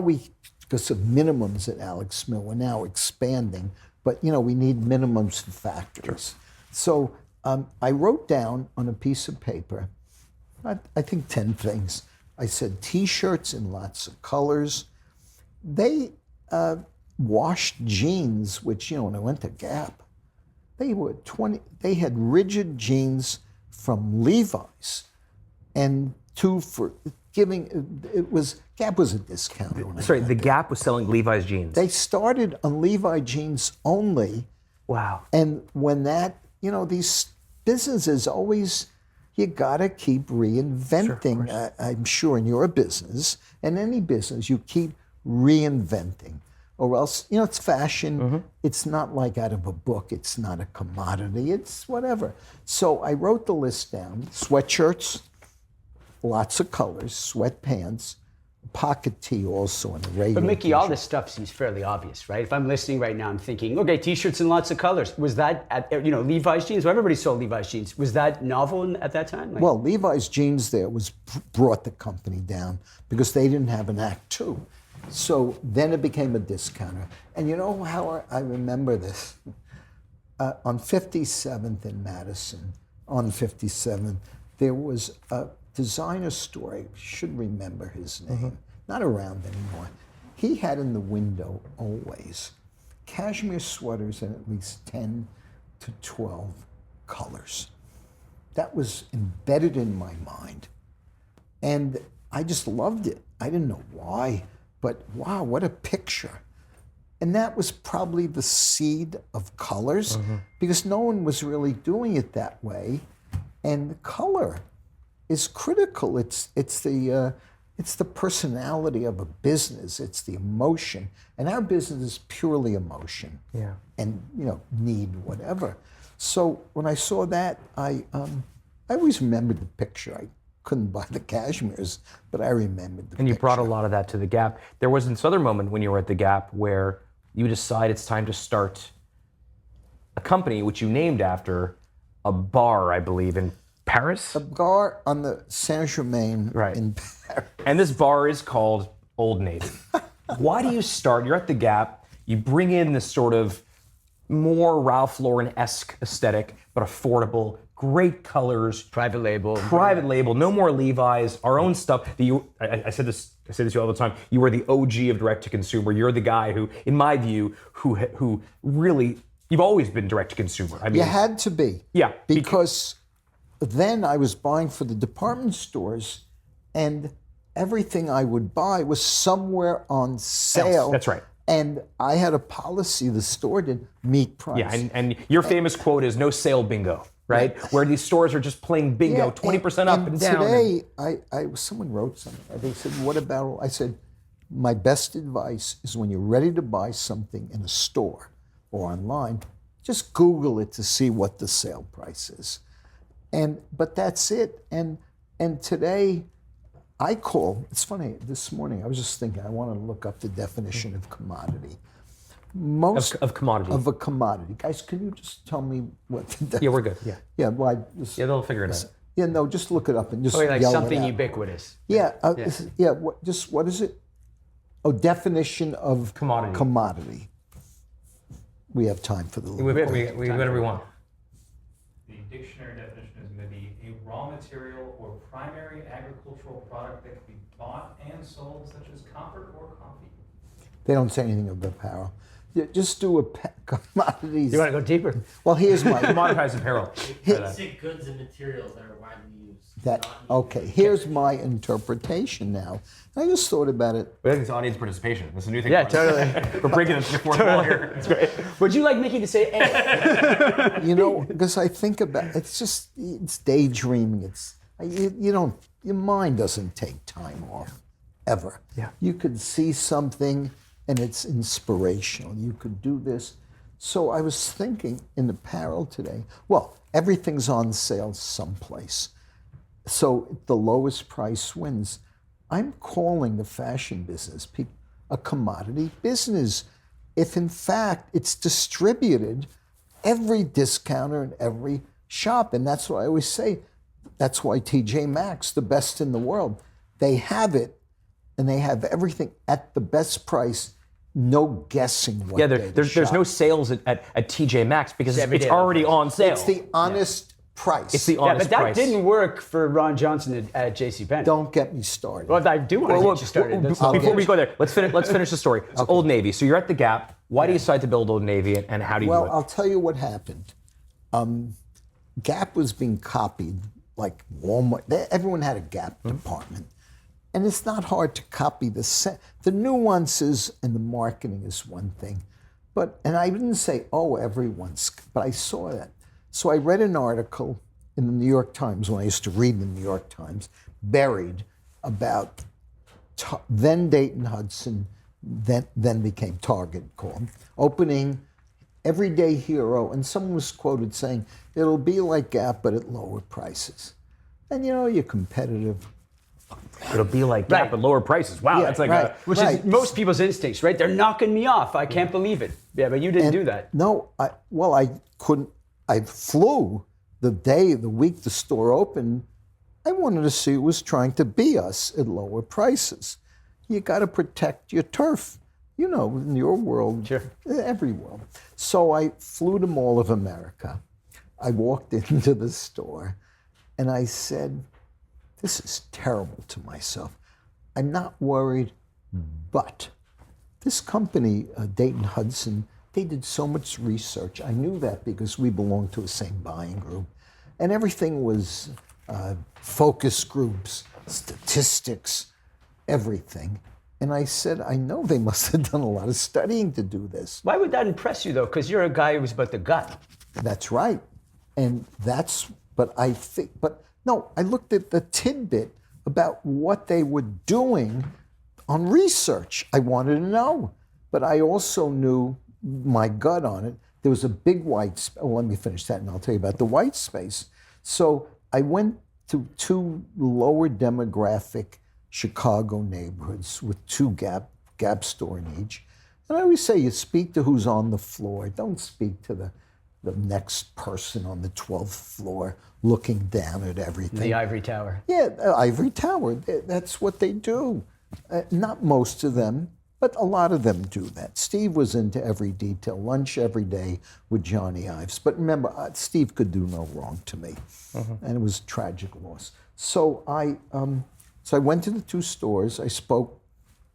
we, because of minimums at Alex Mill, we're now expanding, but we need minimums for factories. So I wrote down on a piece of paper, I think 10 things. I said T-shirts in lots of colors. They washed jeans, which, when I went to Gap, they had rigid jeans from Levi's, and Gap was a discount. Sorry, the Gap was selling Levi's jeans. They started on Levi jeans only. Wow. And when these businesses always, you gotta keep reinventing. Sure, I'm sure in your business, and any business, you keep reinventing. Or else, it's fashion. It's not like out of a book. It's not a commodity. It's whatever. So I wrote the list down. Sweatshirts, lots of colors, sweatpants, pocket tee also in a regular But Mickey, t-shirt. all this stuff seems fairly obvious, right? If I'm listening right now, I'm thinking, okay, T-shirts in lots of colors. Was that, Levi's jeans? Well, everybody sold Levi's jeans. Was that novel at that time? Well, Levi's jeans there brought the company down because they didn't have an Act Two. So then it became a discounter. And you know how I remember this? On 57th in Madison, on 57th, there was a designer store. I should remember his name. Not around anymore. He had in the window always cashmere sweaters in at least 10 to 12 colors. That was embedded in my mind. And I just loved it. I didn't know why. But wow, what a picture. And that was probably the seed of colors because no one was really doing it that way. And the color is critical. It's the personality of a business. It's the emotion. And our business is purely emotion. Yeah. And need, whatever. So when I saw that, I always remembered the picture. I couldn't buy the cashmeres, but I remembered the picture. And you brought a lot of that to the Gap. There was this other moment when you were at the Gap where you decide it's time to start a company which you named after a bar, I believe, in Paris? A bar on the Saint-Germain in Paris. And this bar is called Old Navy. Why do you start, you're at the Gap, you bring in this sort of more Ralph Lauren-esque aesthetic, but affordable, great colors, Private label. no more Levi's, our own stuff. I say this to you all the time. You are the OG of direct to consumer. You're the guy who, in my view, who really, you've always been direct to consumer. I mean, You had to be. Yeah. Because then I was buying for the department stores, and everything I would buy was somewhere on sale. That's right. And I had a policy, the store did, meet price. Yeah, and your famous quote is no sale bingo, right? Where these stores are just playing bingo, 20% up and down. Today, someone wrote something. They said, what about, I said, my best advice is when you're ready to buy something in a store or online, just Google it to see what the sale price is. But that's it. And today, it's funny, this morning I was just thinking, I want to look up the definition of commodity. Of commodity. Of a commodity. Guys, can you just tell me what the definition? Yeah, we're good, yeah. Yeah, They'll figure it out. Yeah, no, just look it up and just Like yell something it out. ubiquitous. Yeah, what is it? Oh, definition of Commodity. We have time for the We do whatever we want. The dictionary definition is going to be a raw material or primary agricultural product that can be bought and sold, such as copper or coffee. They don't say anything of the apparel. Yeah, just do commodities. You want to go deeper? Well, here's my Commoditized apparel. Basic goods and materials that are widely used. Okay, here's my interpretation now. I just thought about it. I think it's audience participation. That's a new thing. Yeah, for us. totally. We're breaking the fourth wall here. It's great. Would you like Mickey to say A? Because I think about it's daydreaming. Your mind doesn't take time off, ever. Yeah. You could see something and it's inspirational. You could do this. So I was thinking in apparel today, well, everything's on sale someplace. So the lowest price wins. I'm calling the fashion business a commodity business. If in fact it's distributed, every discounter in every shop, and that's what I always say, that's why TJ Maxx, the best in the world, they have it, and they have everything at the best price, no guessing what there's no sales at TJ Maxx because it's already on sale. It's the honest price. It's the honest but that price. didn't work for Ron Johnson at JCPenney. Don't get me started. Well, I do want to get you started. Before we go there, let's finish the story. It's Old Navy. So you're at the Gap. Why do you decide to build Old Navy, and how do you do it? I'll tell you what happened. Gap was being copied, like Walmart. Everyone had a Gap department. And it's not hard to copy the nuances, and the marketing is one thing. And I didn't say, everyone's, but I saw that. So I read an article in the New York Times, when I used to read the New York Times, buried about then Dayton, Hudson, then became Target called, opening Everyday Hero, and someone was quoted saying, it'll be like Gap, but at lower prices. And you're competitive. It'll be like Gap at lower prices. Wow, that's like which is most people's instincts, right? They're knocking me off. I can't believe it. Yeah, but you didn't do that. No, I couldn't. I flew the week the store opened. I wanted to see who was trying to be us at lower prices. You got to protect your turf, in your world, sure. Every world. So I flew to Mall of America. I walked into the store, and I said, this is terrible to myself. I'm not worried, but this company, Dayton Hudson, they did so much research. I knew that because we belonged to the same buying group. And everything was focus groups, statistics, everything. And I said, I know they must have done a lot of studying to do this. Why would that impress you, though? Because you're a guy who's about the gut. That's right. And I looked at the tidbit about what they were doing on research. I wanted to know. But I also knew my gut on it. There was a big white space. Let me finish that and I'll tell you about the white space. So I went to 2 lower demographic Chicago neighborhoods with 2 Gap store in each. And I always say, you speak to who's on the floor. Don't speak to the next person on the 12th floor looking down at everything. The ivory tower. Yeah, ivory tower. That's what they do. Not most of them. But a lot of them do that. Steve was into every detail, lunch every day with Johnny Ives. But remember, Steve could do no wrong to me, and it was a tragic loss. So I went to the 2 stores. I spoke.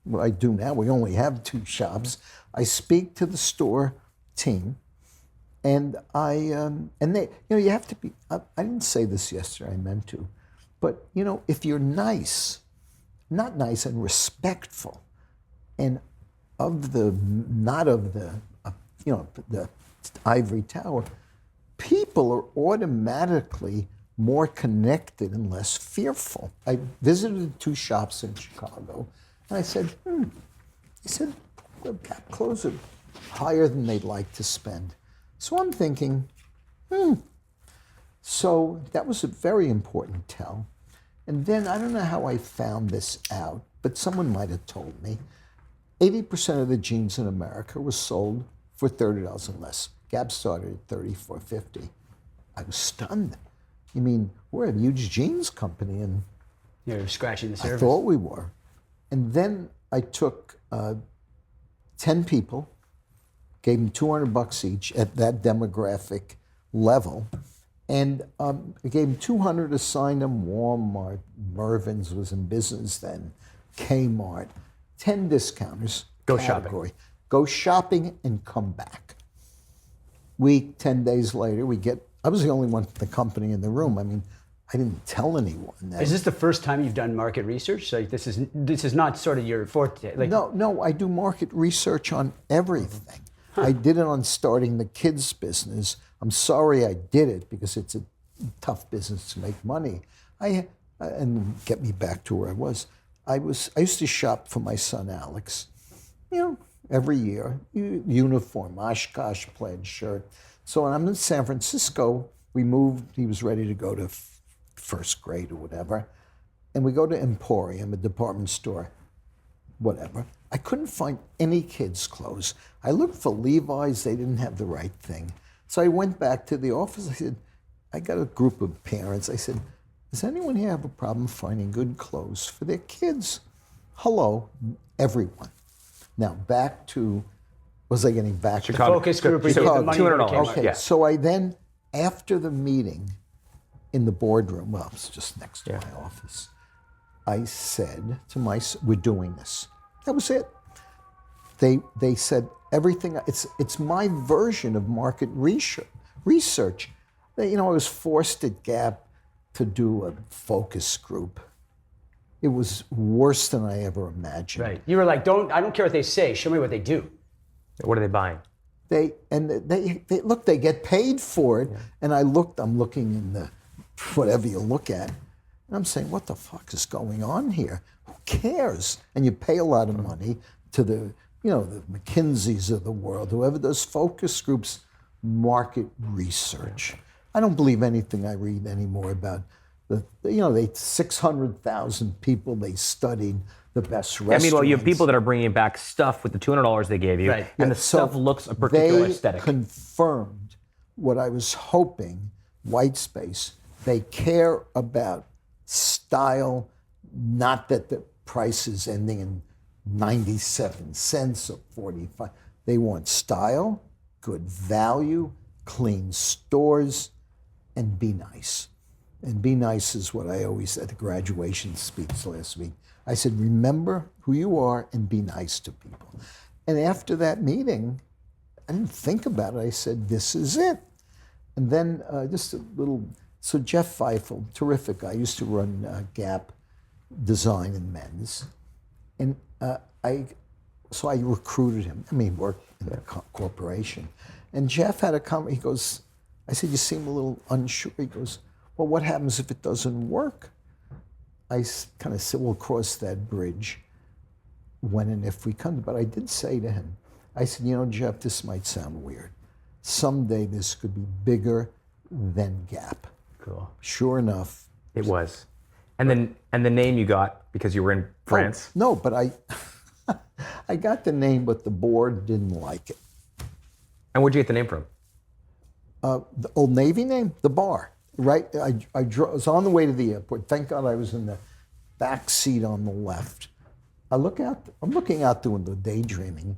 What I do now, we only have 2 shops. I speak to the store team, and and they, you have to be. I didn't say this yesterday. I meant to, but if you're nice, not nice and respectful, and not of the ivory tower, people are automatically more connected and less fearful. I visited 2 shops in Chicago, and I said, He said, the gap clothes are higher than they'd like to spend. So I'm thinking, So that was a very important tell. And then I don't know how I found this out, but someone might have told me. 80% of the jeans in America was sold for $30 and less. Gap started at $34.50. I was stunned. You mean, we're a huge jeans company, and You're scratching the surface. I thought we were. And then I took 10 people, gave them $200 each at that demographic level, and I gave them 200 to sign them. Walmart, Mervyn's was in business then, Kmart, 10 discounters. Go category. shopping. Go shopping and come back. 10 days later, I was the only one from the company in the room. I mean, I didn't tell anyone that. Is this the first time you've done market research? Like this is not sort of your forte. Like, No, I do market research on everything. I did it on starting the kids business. I'm sorry I did it because it's a tough business to make money. And get me back to where I was. I used to shop for my son Alex, every year, uniform, Oshkosh plaid shirt. So when I'm in San Francisco, we moved. He was ready to go to first grade or whatever, and we go to Emporium, a department store, whatever. I couldn't find any kids' clothes. I looked for Levi's. They didn't have the right thing. So I went back to the office. I said, I got a group of parents. I said, does anyone here have a problem finding good clothes for their kids? Hello, everyone. Now back to, was I getting back to Chicago. focus group. So the money $200. came out. Okay, Yeah. so I then, after the meeting in the boardroom, well, it was just next to my office, I said to we're doing this. That was it. They said everything, it's my version of market research. I was forced at Gap to do a focus group. It was worse than I ever imagined. Right. You were like, I don't care what they say. Show me what they do. What are they buying? They look, they get paid for it. Yeah. And I'm looking in the, whatever you look at, and I'm saying, what the fuck is going on here? Who cares? And you pay a lot of money to the McKinseys of the world, whoever does focus groups, market research. I don't believe anything I read anymore about they 600,000 people they studied the best restaurants. Meanwhile, you have people that are bringing back stuff with the $200 they gave you, and the stuff looks a particular aesthetic. They confirmed what I was hoping, white space. They care about style, not that the price is ending in 97 cents or 45. They want style, good value, clean stores, and be nice. And be nice is what I always said at the graduation speech last week. I said, remember who you are and be nice to people. And after that meeting, I didn't think about it. I said, this is it. And then just a little, so Jeff Feifel, terrific guy, used to run Gap Design in men's. And I recruited him. I mean, he worked in the corporation. And Jeff had a comment, he goes, I said, you seem a little unsure. He goes, well, what happens if it doesn't work? I kind of said, we'll cross that bridge when and if we come. But I did say to him, I said, Jeff, this might sound weird. Someday this could be bigger than Gap. Cool. Sure enough. It was. And the name you got because you were in France? Oh, no, but I got the name, but the board didn't like it. And where'd you get the name from? The Old Navy name? The bar. Right, I was on the way to the airport. Thank God I was in the back seat on the left. I'm looking out the window, daydreaming.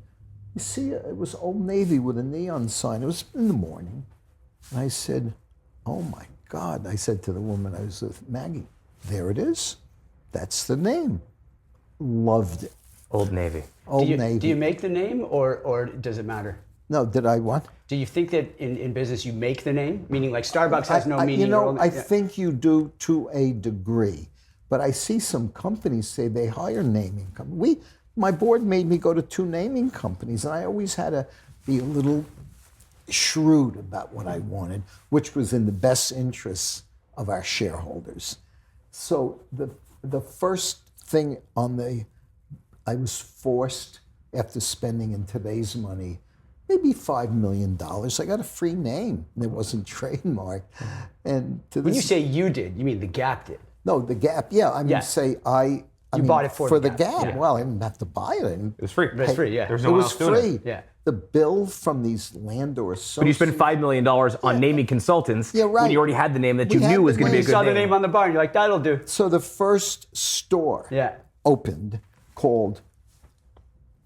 You see, it was Old Navy with a neon sign. It was in the morning. And I said, oh my God. I said to the woman I was with, Maggie, there it is. That's the name. Loved it. Old Navy. Old Navy. Do you make the name or does it matter? No, did I what? Do you think that in business you make the name? Meaning like Starbucks has no meaning. You know, I think you do to a degree. But I see some companies say they hire naming companies. My board made me go to 2 naming companies, and I always had to be a little shrewd about what I wanted, which was in the best interests of our shareholders. So the first thing I was forced, after spending in today's money, maybe $5 million, I got a free name, and it wasn't trademarked. And when you say you did, you mean the Gap did? No, the Gap, yeah. I mean, say I mean, bought it for the the Gap. yeah. Well, I didn't have to buy it. It was free. It's free, yeah. There's It no one was else doing free. it. Yeah. The bill from these landor associates. But you spent $5 million on naming consultants Yeah, right. when you already had the name that We you had knew was the going to be a name. good You saw name. the name on the bar and you're like, that'll do. So the first store opened called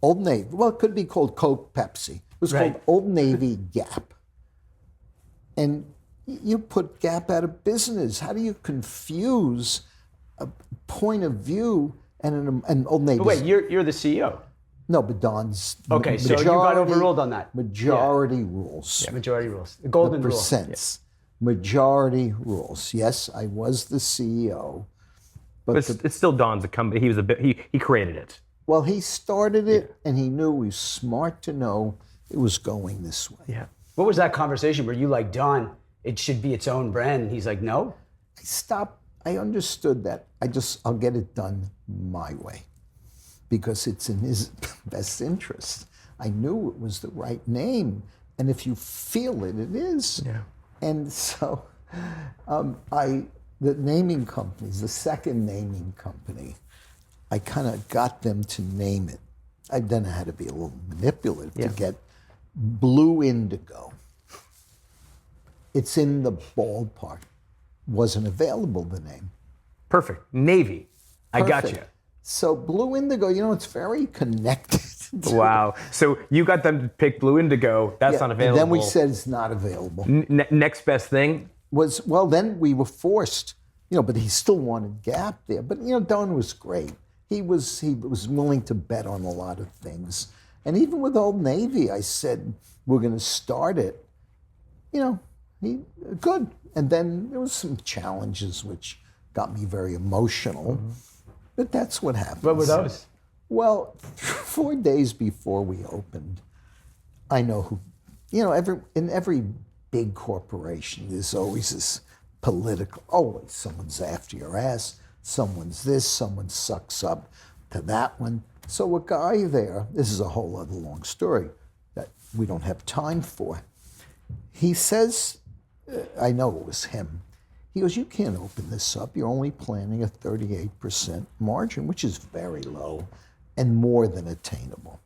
Old Navy. Well, it could be called Coke, Pepsi. It was called Old Navy Gap. And you put Gap out of business. How do you confuse a point of view and Old Navy? But wait, you're the CEO. No, but Don's Okay, so you got overruled on that. Majority rules. Yeah, majority rules. The golden the rule. percents. Majority rules. Yes, I was the CEO. But it's still Don's a company. He was he created it. Well, he started it, and he knew he was smart to know it was going this way. Yeah. What was that conversation? Were you like, Don, it should be its own brand? And he's like, no? I understood that. I'll get it done my way because it's in his best interest. I knew it was the right name, and if you feel it, it is. Yeah. And so the naming companies, the second naming company, I kind of got them to name it. Then I had to be a little manipulative to get Blue Indigo. It's in the ballpark. Wasn't available, the name. Perfect. Navy. I got you. Perfect. So Blue Indigo, it's very connected. Wow. So you got them to pick Blue Indigo. That's not available. And then we said it's not available. Next best thing? Then we were forced, but he still wanted Gap there. But, Don was great. He was willing to bet on a lot of things. And even with Old Navy, I said, we're going to start it. Good. And then there was some challenges which got me very emotional. Mm-hmm. But that's what happened. What were those? Well, 4 days before we opened, I know who, in every big corporation, there's always this political, always someone's after your ass, someone's this, someone sucks up to that one. So a guy there, this is a whole other long story that we don't have time for. He says, I know it was him. He goes, you can't open this up. You're only planning a 38% margin, which is very low and more than attainable.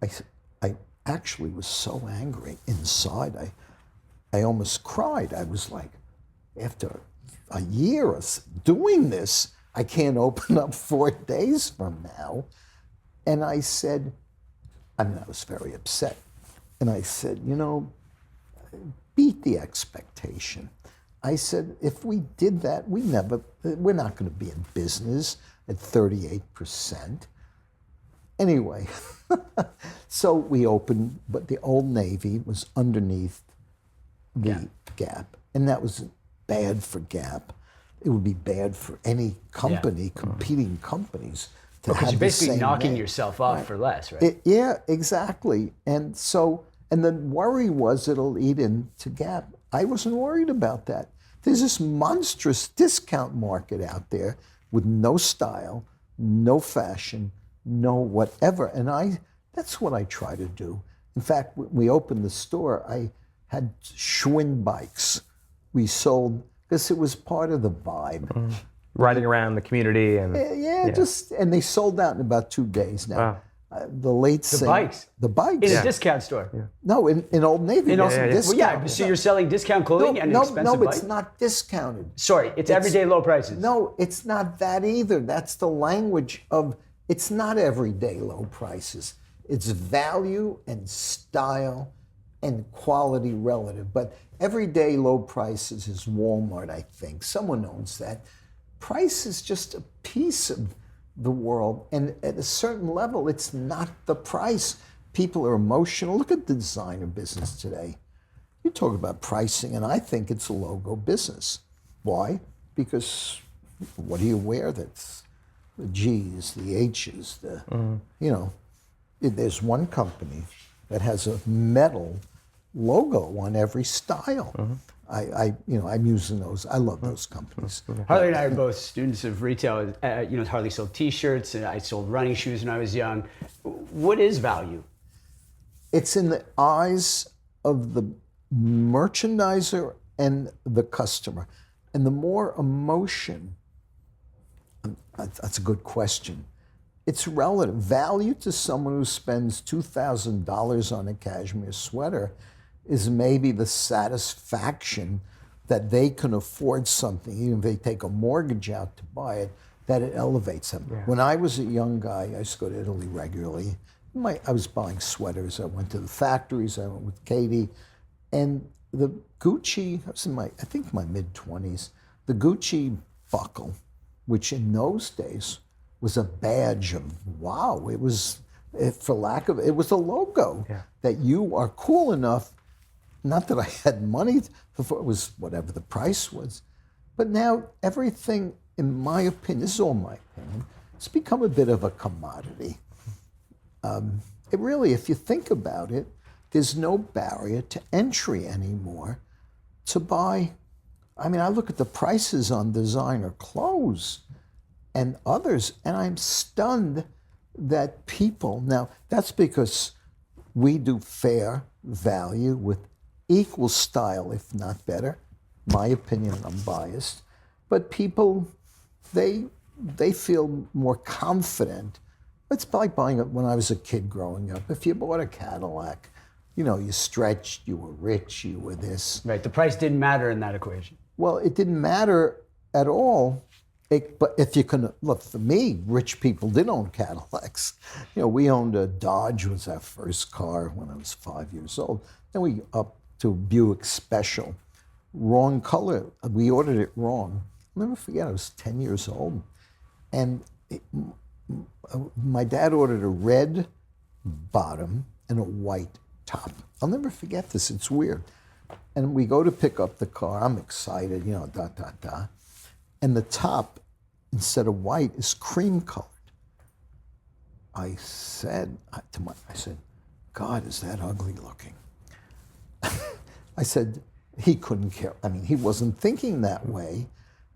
I actually was so angry inside. I almost cried. I was like, after a year of doing this, I can't open up 4 days from now. And I said, I was very upset. And I said, beat the expectation. I said, if we did that, we're not going to be in business at 38%. Anyway, so we opened, but the Old Navy was underneath the Gap. And that was bad for Gap. It would be bad for any company, competing companies, to have the same you're basically knocking name. yourself off for less, right? Yeah, exactly. And the worry was it'll eat into Gap. I wasn't worried about that. There's this monstrous discount market out there with no style, no fashion, no whatever. And that's what I try to do. In fact, when we opened the store, I had Schwinn bikes. We sold, because it was part of the vibe. Mm. Riding around the community. And and they sold out in about 2 days now. Wow. The bikes? The bikes. In a discount store? Yeah. No, in Old Navy. So you're selling discount clothing and expensive bikes? It's not discounted. Sorry, it's everyday low prices. No, it's not that either. That's the language of It's not everyday low prices. It's value and style and quality relative. But everyday low prices is Walmart, I think. Someone owns that. Price is just a piece of the world. And at a certain level, it's not the price. People are emotional. Look at the designer business today. You talk about pricing, and I think it's a logo business. Why? Because what do you wear that's the G's, the H's, there's one company that has a metal logo on every style. I'm using those. I love those companies. Harley and I are both students of retail. Harley sold T-shirts, and I sold running shoes when I was young. What is value? It's in the eyes of the merchandiser and the customer. And the more emotion, that's a good question. It's relative. Value to someone who spends $2,000 on a cashmere sweater is maybe the satisfaction that they can afford something, even if they take a mortgage out to buy it, that it elevates them. Yeah. When I was a young guy, I used to go to Italy regularly. I was buying sweaters. I went to the factories. I went with Katie. And the Gucci, I was in my mid-20s, the Gucci buckle, which in those days was a badge of wow. It was, it was a logo that you are cool enough, not that I had money, it was whatever the price was. But now everything, in my opinion, this is all my opinion, it's become a bit of a commodity. It really, if you think about it, there's no barrier to entry anymore to buy. I mean, I look at the prices on designer clothes and others, and I'm stunned that people, now that's because we do fair value with equal style, if not better. My opinion, I'm biased, but people, they feel more confident. It's like buying it when I was a kid growing up. If you bought a Cadillac, you stretched, you were rich, you were this. Right, the price didn't matter in that equation. Well, it didn't matter at all. But if you can, look, for me, rich people did own Cadillacs. We owned a Dodge, was our first car when I was 5 years old. Then we up to a Buick Special. Wrong color, we ordered it wrong. I'll never forget, I was 10 years old. And my dad ordered a red bottom and a white top. I'll never forget this, it's weird. And we go to pick up the car, I'm excited, And the top, instead of white, is cream colored. I said, God, is that ugly looking? I said, he couldn't care. I mean, he wasn't thinking that way,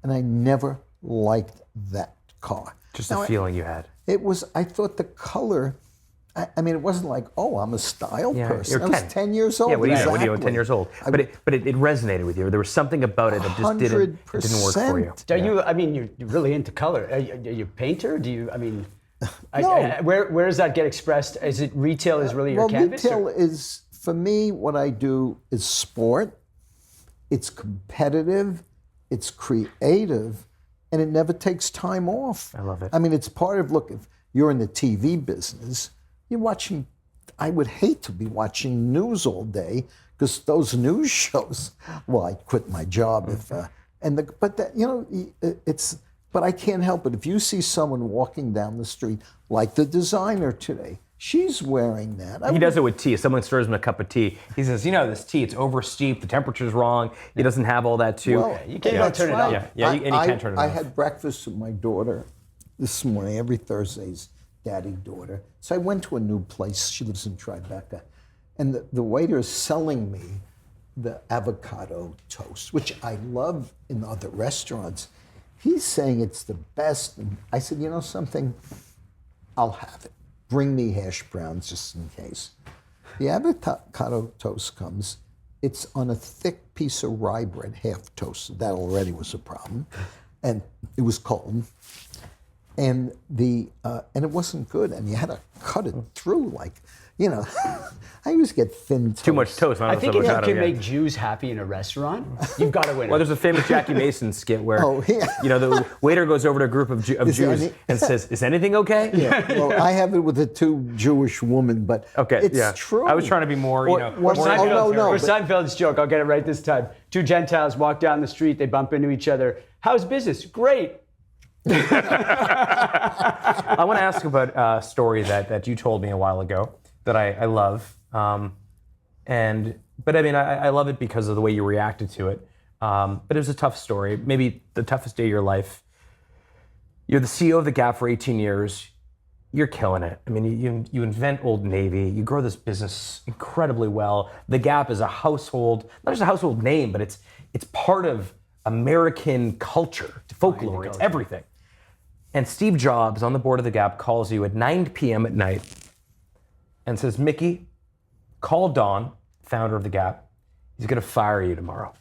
and I never liked that car. Just the feeling you had. It was, I thought the color, I mean, it wasn't like, oh, I'm a style person. You're 10. I was 10 years old. Yeah, what do you know? Exactly. What do you know? 10 years old. But it resonated with you. There was something about it that just didn't work for you. You're really into color. Are you a painter? Do you, no. Where does that get expressed? Is it retail is really your canvas? Retail is, for me, what I do is sport. It's competitive. It's creative. And it never takes time off. I love it. I mean, it's part of, look, if you're in the TV business, you're watching, I would hate to be watching news all day because those news shows, well, I'd quit my job if, but I can't help it. If you see someone walking down the street, like the designer today, she's wearing that. He does it with tea. If someone stirs him a cup of tea, he says, this tea, it's oversteeped, the temperature's wrong, he doesn't have all that too. Well, you can't turn it off. And you can't turn it off. I had breakfast with my daughter this morning, every Thursday's daddy daughter. So I went to a new place, she lives in Tribeca, and the waiter is selling me the avocado toast, which I love in other restaurants. He's saying it's the best. And I said, something? I'll have it. Bring me hash browns just in case. The avocado toast comes. It's on a thick piece of rye bread, half toasted. That already was a problem. And it was cold. and and it wasn't good, and you had to cut it through, like, you know. I always get thin toast. Too much toast. I think if you can make Jews happy in a restaurant, you've got to win. Well, there's a famous Jackie Mason skit where yeah. The waiter goes over to a group of Jews and says, "Is anything okay?" Yeah. Well, I have it with the two Jewish women, but it's true. I was trying to be more, Or Seinfeld's joke, I'll get it right this time. Two Gentiles walk down the street, they bump into each other. How's business? Great. I want to ask about a story that you told me a while ago that I love. But I mean, I love it because of the way you reacted to it. But it was a tough story, maybe the toughest day of your life. You're the CEO of The Gap for 18 years. You're killing it. I mean, you invent Old Navy. You grow this business incredibly well. The Gap is a household, not just a household name, but it's part of American culture, folklore, it's everything. And Steve Jobs on the board of The Gap calls you at 9 p.m. at night and says, "Mickey, call Don, founder of The Gap. He's going to fire you tomorrow."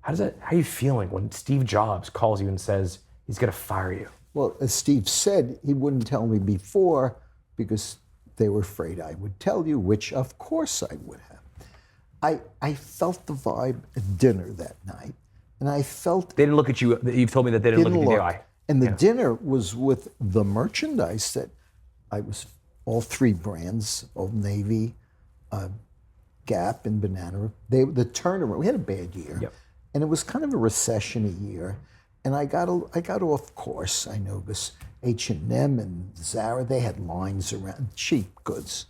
How are you feeling when Steve Jobs calls you and says he's going to fire you? Well, as Steve said, he wouldn't tell me before because they were afraid I would tell you, which of course I would have. I felt the vibe at dinner that night, and I felt... They didn't look at you. You've told me that they didn't look at you in the eye. And the dinner was with the merchandise that I was... all three brands, Old Navy, Gap, and Banana. The turnaround, we had a bad year. Yep. And it was kind of a recession-y year. And I got off course, I know, because H&M and Zara, they had lines around, cheap goods.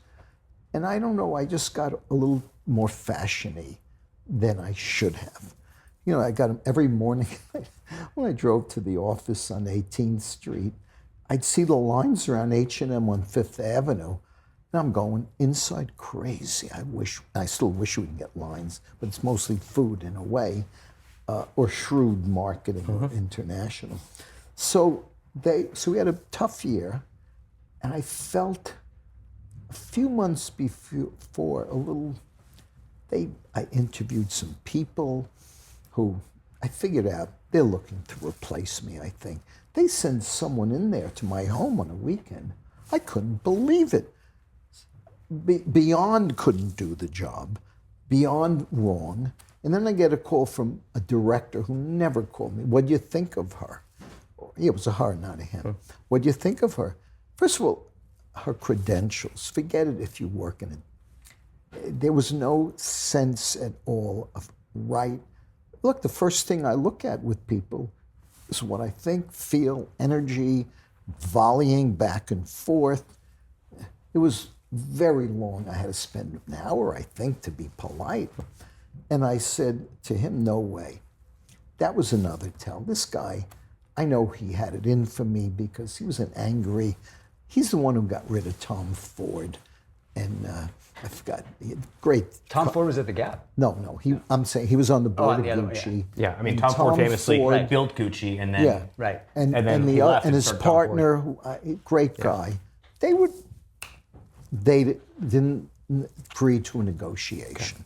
And I don't know, I just got a little more fashion-y than I should have. You know, I got them every morning. When I drove to the office on 18th Street, I'd see the lines around H&M on Fifth Avenue, and I'm going inside crazy. I still wish we could get lines, but it's mostly food in a way, or shrewd marketing, or international. So we had a tough year, and I felt a few months before I interviewed some people who I figured out they're looking to replace me, I think. They send someone in there to my home on a weekend. I couldn't believe it. Beyond couldn't do the job, beyond wrong. And then I get a call from a director who never called me. What do you think of her? It was a her, not a him. What do you think of her? First of all, her credentials. Forget it if you work in it. There was no sense at all of right. Look, the first thing I look at with people is what I think, feel, energy, volleying back and forth. It was very long. I had to spend an hour, I think, to be polite. And I said to him, no way. That was another tell. This guy, I know he had it in for me because he was he's the one who got rid of Tom Ford. And I forgot, great. Tom Ford was at The Gap. No, I'm saying he was on the board of Gucci. Yeah, I mean, Tom Ford famously built Gucci and then... Yeah, right. And then and his partner, great guy, they didn't agree to a negotiation.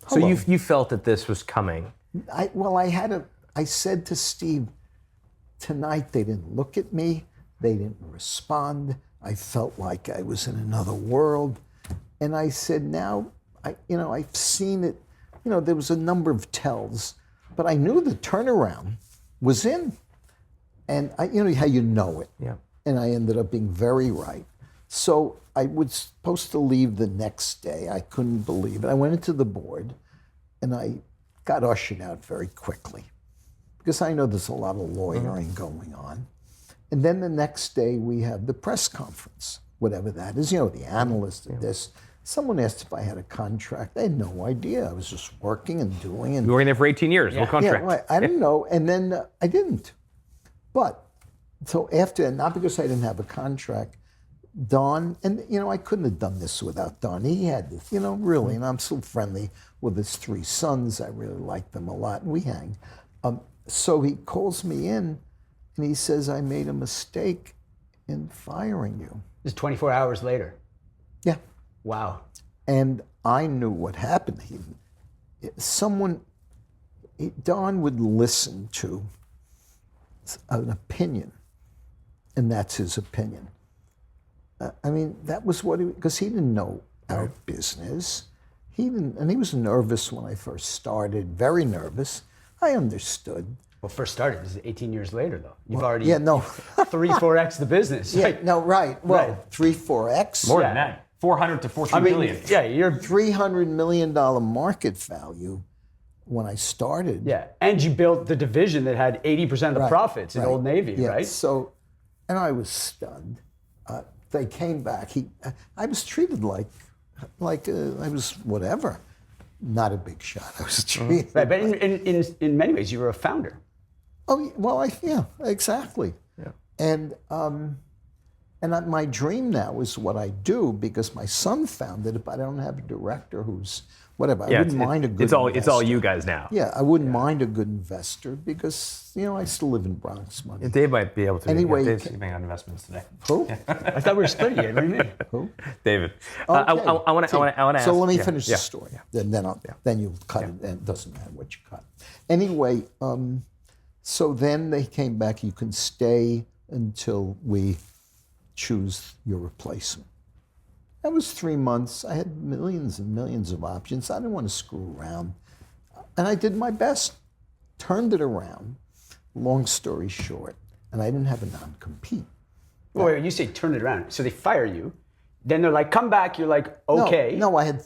So you felt that this was coming. I said to Steve, tonight they didn't look at me, they didn't respond. I felt like I was in another world. And I said, now, I've seen it. There was a number of tells, but I knew the turnaround was in. And how you know it. Yeah. And I ended up being very right. So I was supposed to leave the next day. I couldn't believe it. I went into the board and I got ushered out very quickly because I know there's a lot of lawyering going on. And then the next day we have the press conference, whatever that is, the analyst of this. Someone asked if I had a contract. I had no idea. I was just working and doing. And you were working there for 18 years. No contract. Yeah, right. I didn't know. And then I didn't. But so after, not because I didn't have a contract, Don, and I couldn't have done this without Don. He had this, really, and I'm still friendly with his three sons. I really like them a lot, and we hang. So he calls me in, and he says, I made a mistake in firing you. This is 24 hours later. Yeah. Wow. And I knew what happened. Don would listen to an opinion, and that's his opinion. I mean, that was what because he didn't know our business. He didn't, and he was nervous when I first started, very nervous. I understood. Well, first started, this is 18 years later, though. You've already 4x the business. Yeah, Like, no, right. Well, Right. 3-4x. More than that. 400 to 14 billion. yeah, you're $300 million market value when I started. Yeah, and you built the division that had 80% of the Right, profits in right. Old Navy, Yeah, right? So, and I was stunned. They came back. I was treated like I was whatever, not a big shot. I was treated. Right, but in many ways, you were a founder. Oh well, yeah, exactly. Yeah. And my dream now is what I do because my son founded it, but I don't have a director who's whatever. I wouldn't mind a good. It's all investor. you guys now. Yeah, I wouldn't mind a good investor because I still live in Bronx money. Dave might be able to. Anyway, Dave's giving out investments today. Who? I thought we were splitting it. What do you mean? Who? David. Okay. I want to ask. So let me yeah, finish the yeah. story. Then you cut it, and it doesn't matter what you cut. Anyway, so then they came back. You can stay until we choose your replacement. That was 3 months. I had millions and millions of options. I didn't want to screw around. And I did my best, turned it around, long story short, and I didn't have a non-compete. Wait, you say turn it around. So they fire you. Then they're like, come back. You're like, okay. No, I had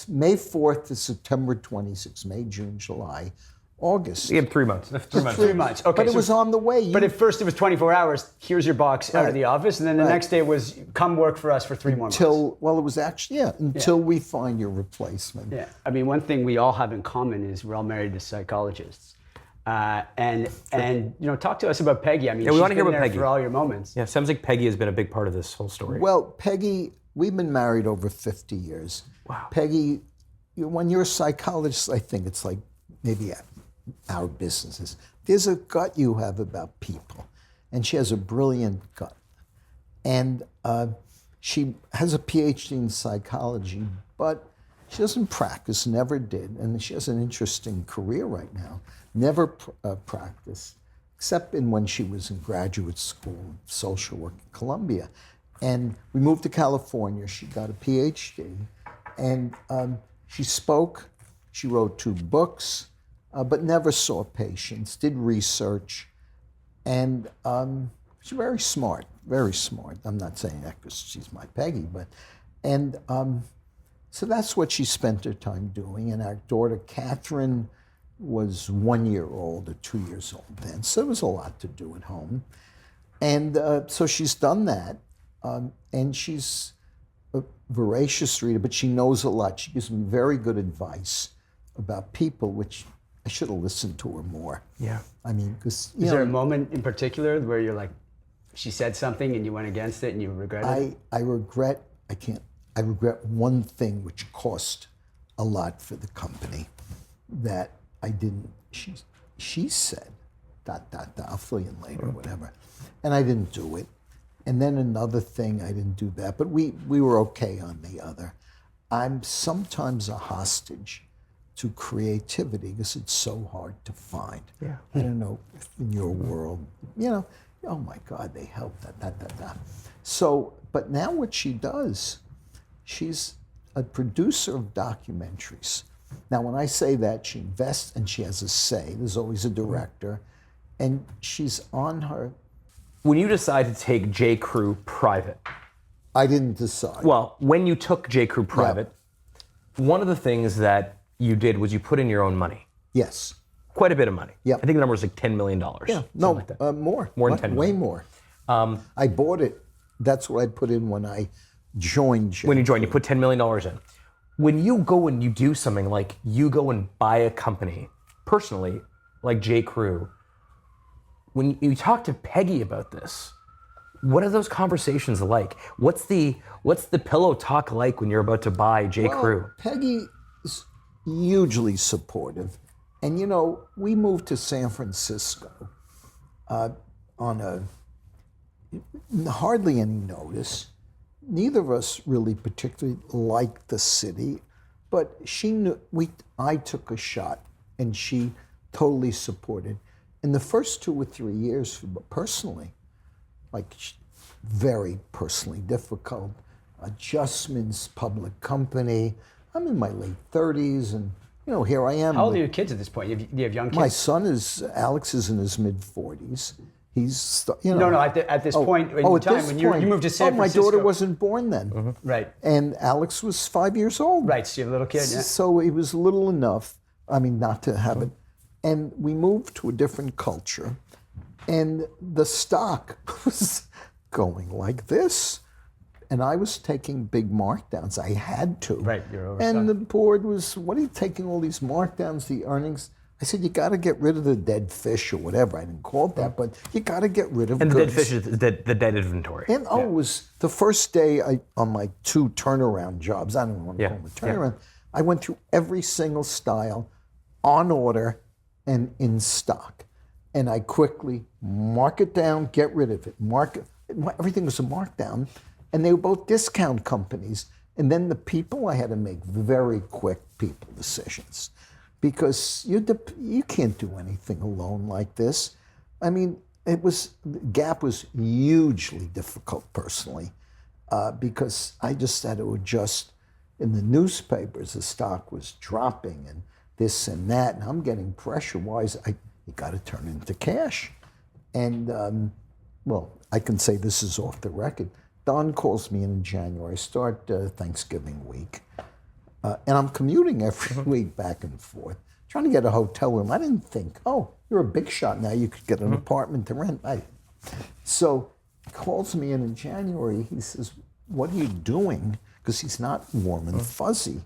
May 4th to September 26th, May, June, July, August. You have 3 months. 3 months. 3 months. Okay, But it was on the way. But at first it was 24 hours. Here's your box out of the office. And then the next day was come work for us for 3 more months. Well, it was actually, until we find your replacement. Yeah. I mean, one thing we all have in common is we're all married to psychologists. And talk to us about Peggy. I mean, we she's want to hear been about there Peggy. for all your moments. Yeah, sounds like Peggy has been a big part of this whole story. Well, Peggy, we've been married over 50 years. Wow. Peggy, when you're a psychologist, I think it's like maybe our businesses. There's a gut you have about people, and she has a brilliant gut. And she has a PhD in psychology, but she doesn't practice, never did, and she has an interesting career right now. Never practiced, except when she was in graduate school, social work at Columbia. And we moved to California. She got a PhD, and she spoke. She wrote 2 books, but never saw patients, did research, and she's very smart, very smart. I'm not saying that because she's my Peggy, but, and so that's what she spent her time doing. And our daughter, Catherine, was 1 year old or 2 years old then, so there was a lot to do at home. And so she's done that, and she's a voracious reader, but she knows a lot. She gives me very good advice about people, which I should have listened to her more. Yeah. I mean, because Is there a moment in particular where you're like, she said something and you went against it and you regret it? I regret one thing which cost a lot for the company that I didn't, she said, ... I'll fill you in later, whatever. And I didn't do it. And then another thing, I didn't do that, but we were okay on the other. I'm sometimes a hostage to creativity because it's so hard to find. Yeah. I don't know if in your world, oh my God, they help that. So, but now what she does, she's a producer of documentaries. Now, when I say that, she invests and she has a say. There's always a director, and she's on her. When you decide to take J. Crew private, I didn't decide. well, when you took J. Crew private, one of the things that you did was you put in your own money, Yes. quite a bit of money. Yeah. I think the number was like $10 million. Yeah. No, more. More than 10 Way million. more. I bought it. That's what I put in when I joined. When you joined, you put $10 million in. When you go and you do something like you go and buy a company, personally, like J. Crew, when you talk to Peggy about this, what are those conversations like? What's the pillow talk like when you're about to buy J. Crew? Peggy is hugely supportive. And we moved to San Francisco on hardly any notice. Neither of us really particularly liked the city, but she knew I took a shot and she totally supported. in the first 2 or 3 years, personally, like very personally difficult, adjustments, public company. I'm in my late 30s, and here I am. How old are your kids at this point? Do you have young kids? My son Alex is in his mid 40s. He's, No, at this point in time, when you moved to San Francisco. My daughter wasn't born then. Right. And Alex was 5 years old. Right, so you have a little kid, yeah. So he was little enough, not to have it. And we moved to a different culture, and the stock was going like this. And I was taking big markdowns. I had to. Right, you're overstocked. And the board was, what are you taking all these markdowns, the earnings? I said, you got to get rid of the dead fish or whatever. I didn't call it that, but you got to get rid of And goods. the dead fish is the dead inventory. And it was the first day on my 2 turnaround jobs. I don't even want to call them a turnaround. I went through every single style on order and in stock. And I quickly mark it down, get rid of it. Everything was a markdown. And they were both discount companies. And then the people, I had to make very quick people decisions. Because you can't do anything alone like this. I mean, Gap was hugely difficult personally, because I just had to adjust. In the newspapers, the stock was dropping and this and that, and I'm getting pressure-wise. You got to turn into cash. And, I can say this is off the record. Don calls me in January, start Thanksgiving week. And I'm commuting every week back and forth, trying to get a hotel room. I didn't think, you're a big shot now, you could get an apartment to rent. So he calls me in January. He says, what are you doing? Because he's not warm and fuzzy.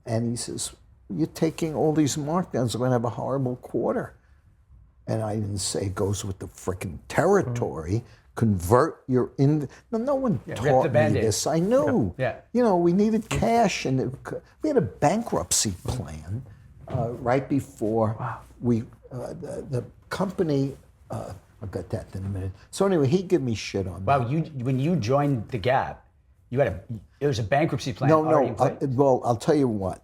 And he says, you're taking all these markdowns. We're going to have a horrible quarter. And I didn't say it goes with the frickin' territory. Convert your no one taught me this. I knew. Yeah. We needed cash, and we had a bankruptcy plan right before the company. I'll get that in a minute. So anyway, he gave me shit on that. Wow, when you joined the Gap, there was a bankruptcy plan already in place? Well, I'll tell you what.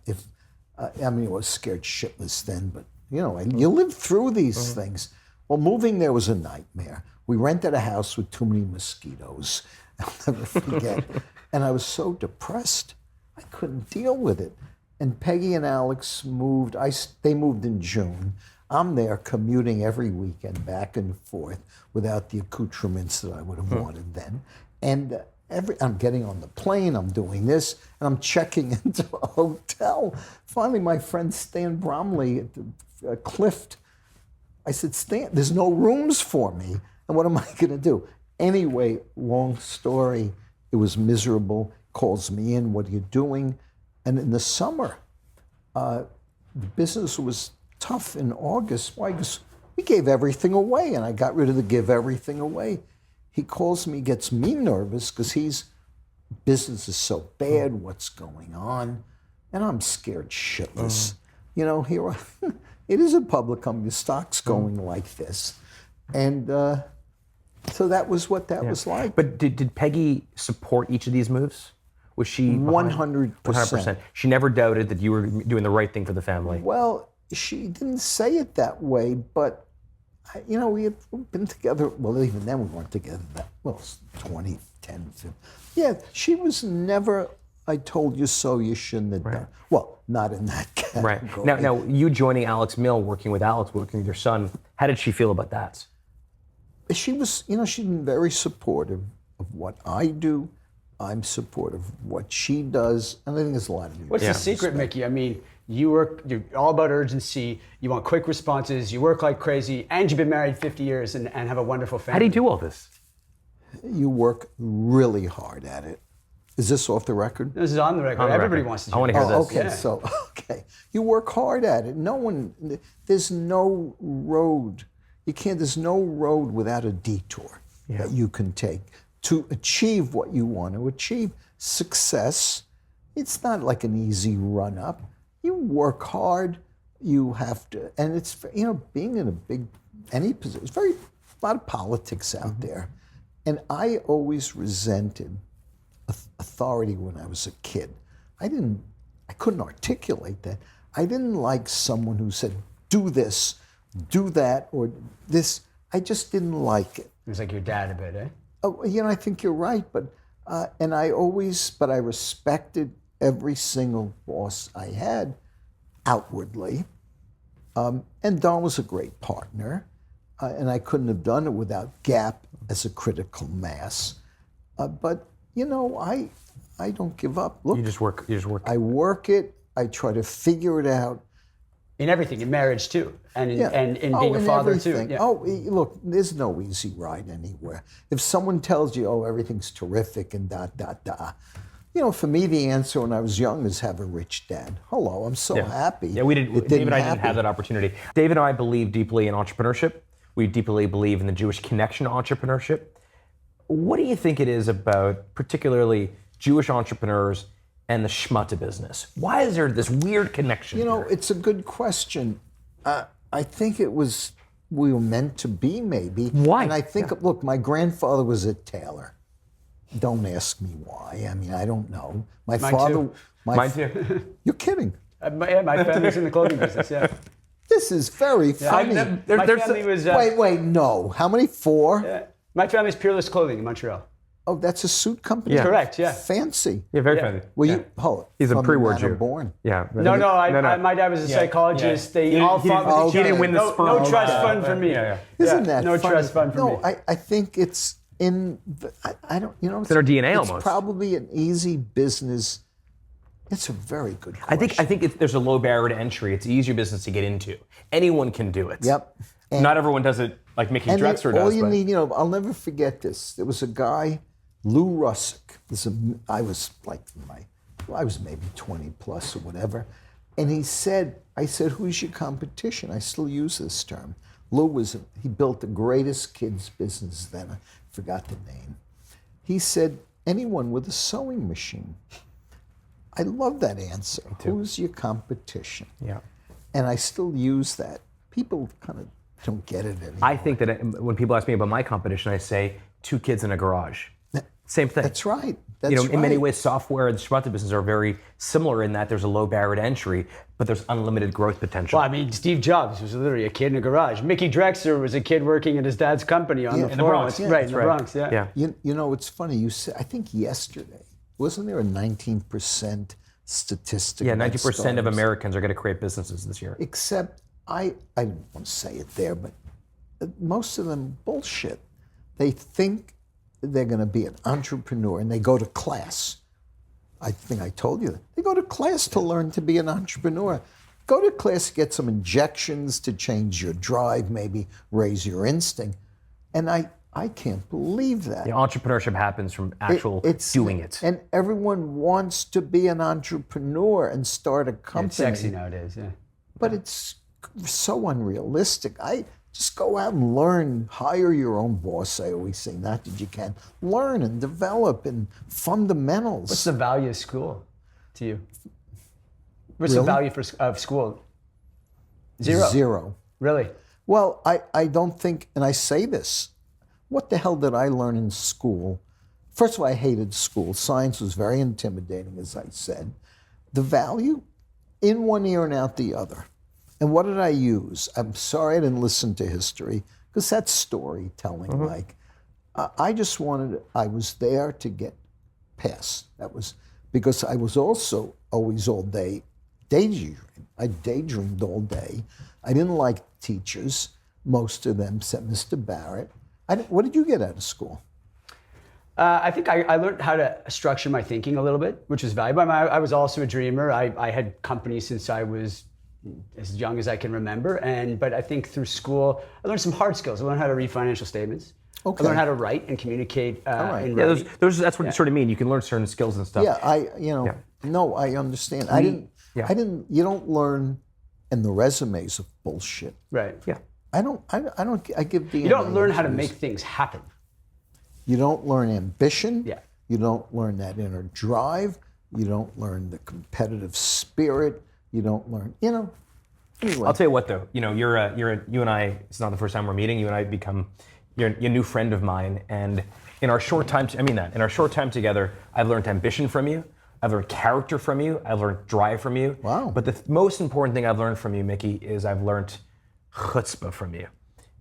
I was scared shitless then, but you live through these things. Well, moving there was a nightmare. We rented a house with too many mosquitoes. I'll never forget. And I was so depressed. I couldn't deal with it. And Peggy and Alex moved. They moved in June. I'm there commuting every weekend back and forth without the accoutrements that I would have wanted then. And I'm getting on the plane, I'm doing this, and I'm checking into a hotel. Finally, my friend Stan Bromley at the Clift, I said, Stan, there's no rooms for me. And what am I going to do? Anyway, long story. It was miserable. Calls me in. What are you doing? And in the summer, the business was tough in August. Why? Because we gave everything away, and I got rid of the give everything away. He calls me, gets me nervous because business is so bad. What's going on? And I'm scared shitless. Here it is a public company. The stock's going like this, and. So that was what that was like. But did Peggy support each of these moves? Was she 100%? 100%. She never doubted that you were doing the right thing for the family. Well, she didn't say it that way, but we had been together. Well, even then we weren't together that well. It was 2010. Yeah, she was never. I told you so. You shouldn't have done. Well, not in that category. Right. Now, you joining Alex Mill, working with your son. How did she feel about that? She was, she's been very supportive of what I do. I'm supportive of what she does, and I think there's a lot of you. What's the secret, Mickey? I mean, you're all about urgency. You want quick responses. You work like crazy, and you've been married 50 years and have a wonderful family. How do you do all this? You work really hard at it. Is this off the record? This is on the record. Everybody wants to hear I want to hear this. Okay, yeah. You work hard at it. There's no road. There's no road without a detour that you can take to achieve what you want to achieve. Success, it's not like an easy run up. You work hard, you have to, and it's, being in any position, it's a lot of politics out there. And I always resented authority when I was a kid. I couldn't articulate that. I didn't like someone who said, do this, do that or this. I just didn't like it. It was like your dad a bit, eh? Oh, I think you're right, but I respected every single boss I had outwardly. And Don was a great partner, and I couldn't have done it without Gap as a critical mass. But I don't give up. Look, You just work. I work it. I try to figure it out. In everything, in marriage too, and in, Yeah. and in being a in father too. everything. Yeah. Oh, look, there's no easy ride anywhere. If someone tells you, oh, everything's terrific and for me, the answer when I was young is have a rich dad. Hello, I'm so happy. Yeah, we didn't. It Dave and I didn't happen. have that opportunity. Dave and I believe deeply in entrepreneurship. We deeply believe in the Jewish connection to entrepreneurship. What do you think it is about, particularly Jewish entrepreneurs and the schmutta business? Why is there this weird connection? here? It's a good question. I think we were meant to be, maybe. Why? And I think, look, my grandfather was a tailor. Don't ask me why. I mean, I don't know. My Mine father. too. Mine too. You're kidding. My family's in the clothing business. Yeah. This is very funny. My family was. Wait, no. How many? 4? My family's Peerless Clothing in Montreal. Oh, that's a suit company? Yeah. Correct. Yeah. Fancy. Yeah, very Yeah. funny. Well, you hold it. He's a From pre-war the manor Jew. born. Yeah. No, my dad was a psychologist. Yeah. They all fought with each He other. didn't win the no, sperm. no trust Okay. fund for me. Yeah. Isn't that no funny? trust fund for me. No, I think it's in. I don't. It's in our DNA it's almost. probably an easy business. It's a very good question. I think there's a low barrier to entry. It's an easier business to get into. Anyone can do it. Yep. And, Not everyone does it like Mickey and Drexler all does. you but need, I'll never forget this. There was a guy, Lou Russick. I was I was maybe 20 plus or whatever, and I said, who's your competition? I still use this term. Lou he built the greatest kids business then. I forgot the name. He said, anyone with a sewing machine. I love that answer. Who's your competition? Yeah. And I still use that. People kind of don't get it anymore. I think that when people ask me about my competition, I say 2 kids in a garage. Same thing. That's right. In many ways, software and the schmutta business are very similar in that there's a low barrier to entry, but there's unlimited growth potential. Well, I mean, Steve Jobs was literally a kid in a garage. Mickey Drexler was a kid working at his dad's company on the in the floor. Bronx. Right, in the Bronx, yeah. Yeah. It's funny. You said, I think yesterday, wasn't there a 19% statistic? Yeah, about 90% of startups? Americans are going to create businesses this year. Except, I don't want to say it there, but most of them bullshit. They think they're going to be an entrepreneur and they go to class. I think I told you that. They go to class to learn to be an entrepreneur. Go to class, get some injections to change your drive, maybe raise your instinct. And I can't believe that. The entrepreneurship happens from actual doing it. And everyone wants to be an entrepreneur and start a company. It's sexy nowadays, yeah. But it's so unrealistic. Just go out and learn. Hire your own boss, I always say. Not that you can. Learn and develop in fundamentals. What's the value of school to you? What's Really? the value of school? Zero. Zero. Really? Well, I don't think, and I say this, what the hell did I learn in school? First of all, I hated school. Science was very intimidating, as I said. The value, in one ear and out the other. And what did I use? I'm sorry I didn't listen to history, because that's storytelling. Like, I was there to get past. That was, because I was also always all day daydreaming. I daydreamed all day. I didn't like teachers, most of them, except Mr. Barrett. What did you get out of school? I think I learned how to structure my thinking a little bit, which was valuable. I was also a dreamer. I had company since I was as young as I can remember. But I think through school, I learned some hard skills. I learned how to read financial statements. Okay. I learned how to write and communicate in Yeah, writing. that's what you sort of mean. You can learn certain skills and stuff. Yeah, no, I understand. I didn't, you don't learn, and the resumes of bullshit. Right. Yeah. I give the. You don't learn how to make things happen. You don't learn ambition. Yeah. You don't learn that inner drive. You don't learn the competitive spirit. You don't learn, Anyway. I'll tell you what, though. You and I. It's not the first time we're meeting. You and I have become you're a new friend of mine, and in our short time, in our short time together, I've learned ambition from you. I've learned character from you. I've learned drive from you. Wow. But the most important thing I've learned from you, Mickey, is I've learned chutzpah from you.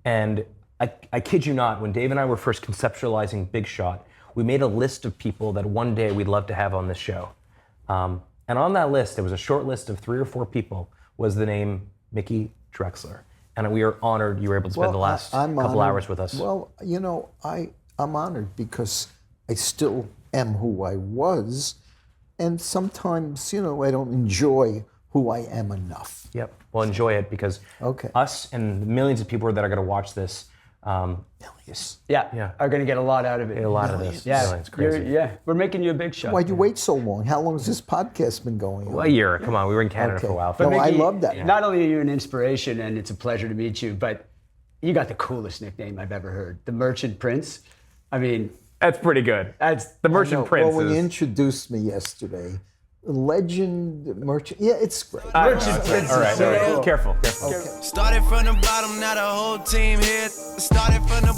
And I kid you not, when Dave and I were first conceptualizing Big Shot, we made a list of people that one day we'd love to have on this show. And on that list, it was a short list of 3 or 4 people, was the name Mickey Drexler. And we are honored you were able to spend the last couple hours with us. Well, you know, I'm honored because I still am who I was. And sometimes, you know, I don't enjoy who I am enough. Yep. Well, enjoy it because us and the millions of people that are going to watch this, millions. Yeah, are going to get a lot out of it. A lot of this. Yeah, It's crazy. we're making you a big shot. Why'd you wait so long? How long has this podcast been going on? Well, a year. Come on, we were in Canada for a while. No, I Mickey, love that. Not only are you an inspiration, and it's a pleasure to meet you, but you got the coolest nickname I've ever heard, the Merchant Prince. I mean, That's pretty good. that's The Merchant Prince. Well, when you is- introduced me yesterday, legend, merchant, yeah, it's great. Merchant Prince. all right, is so all right. cool. Careful. Started from the bottom, now the whole team here. Started from the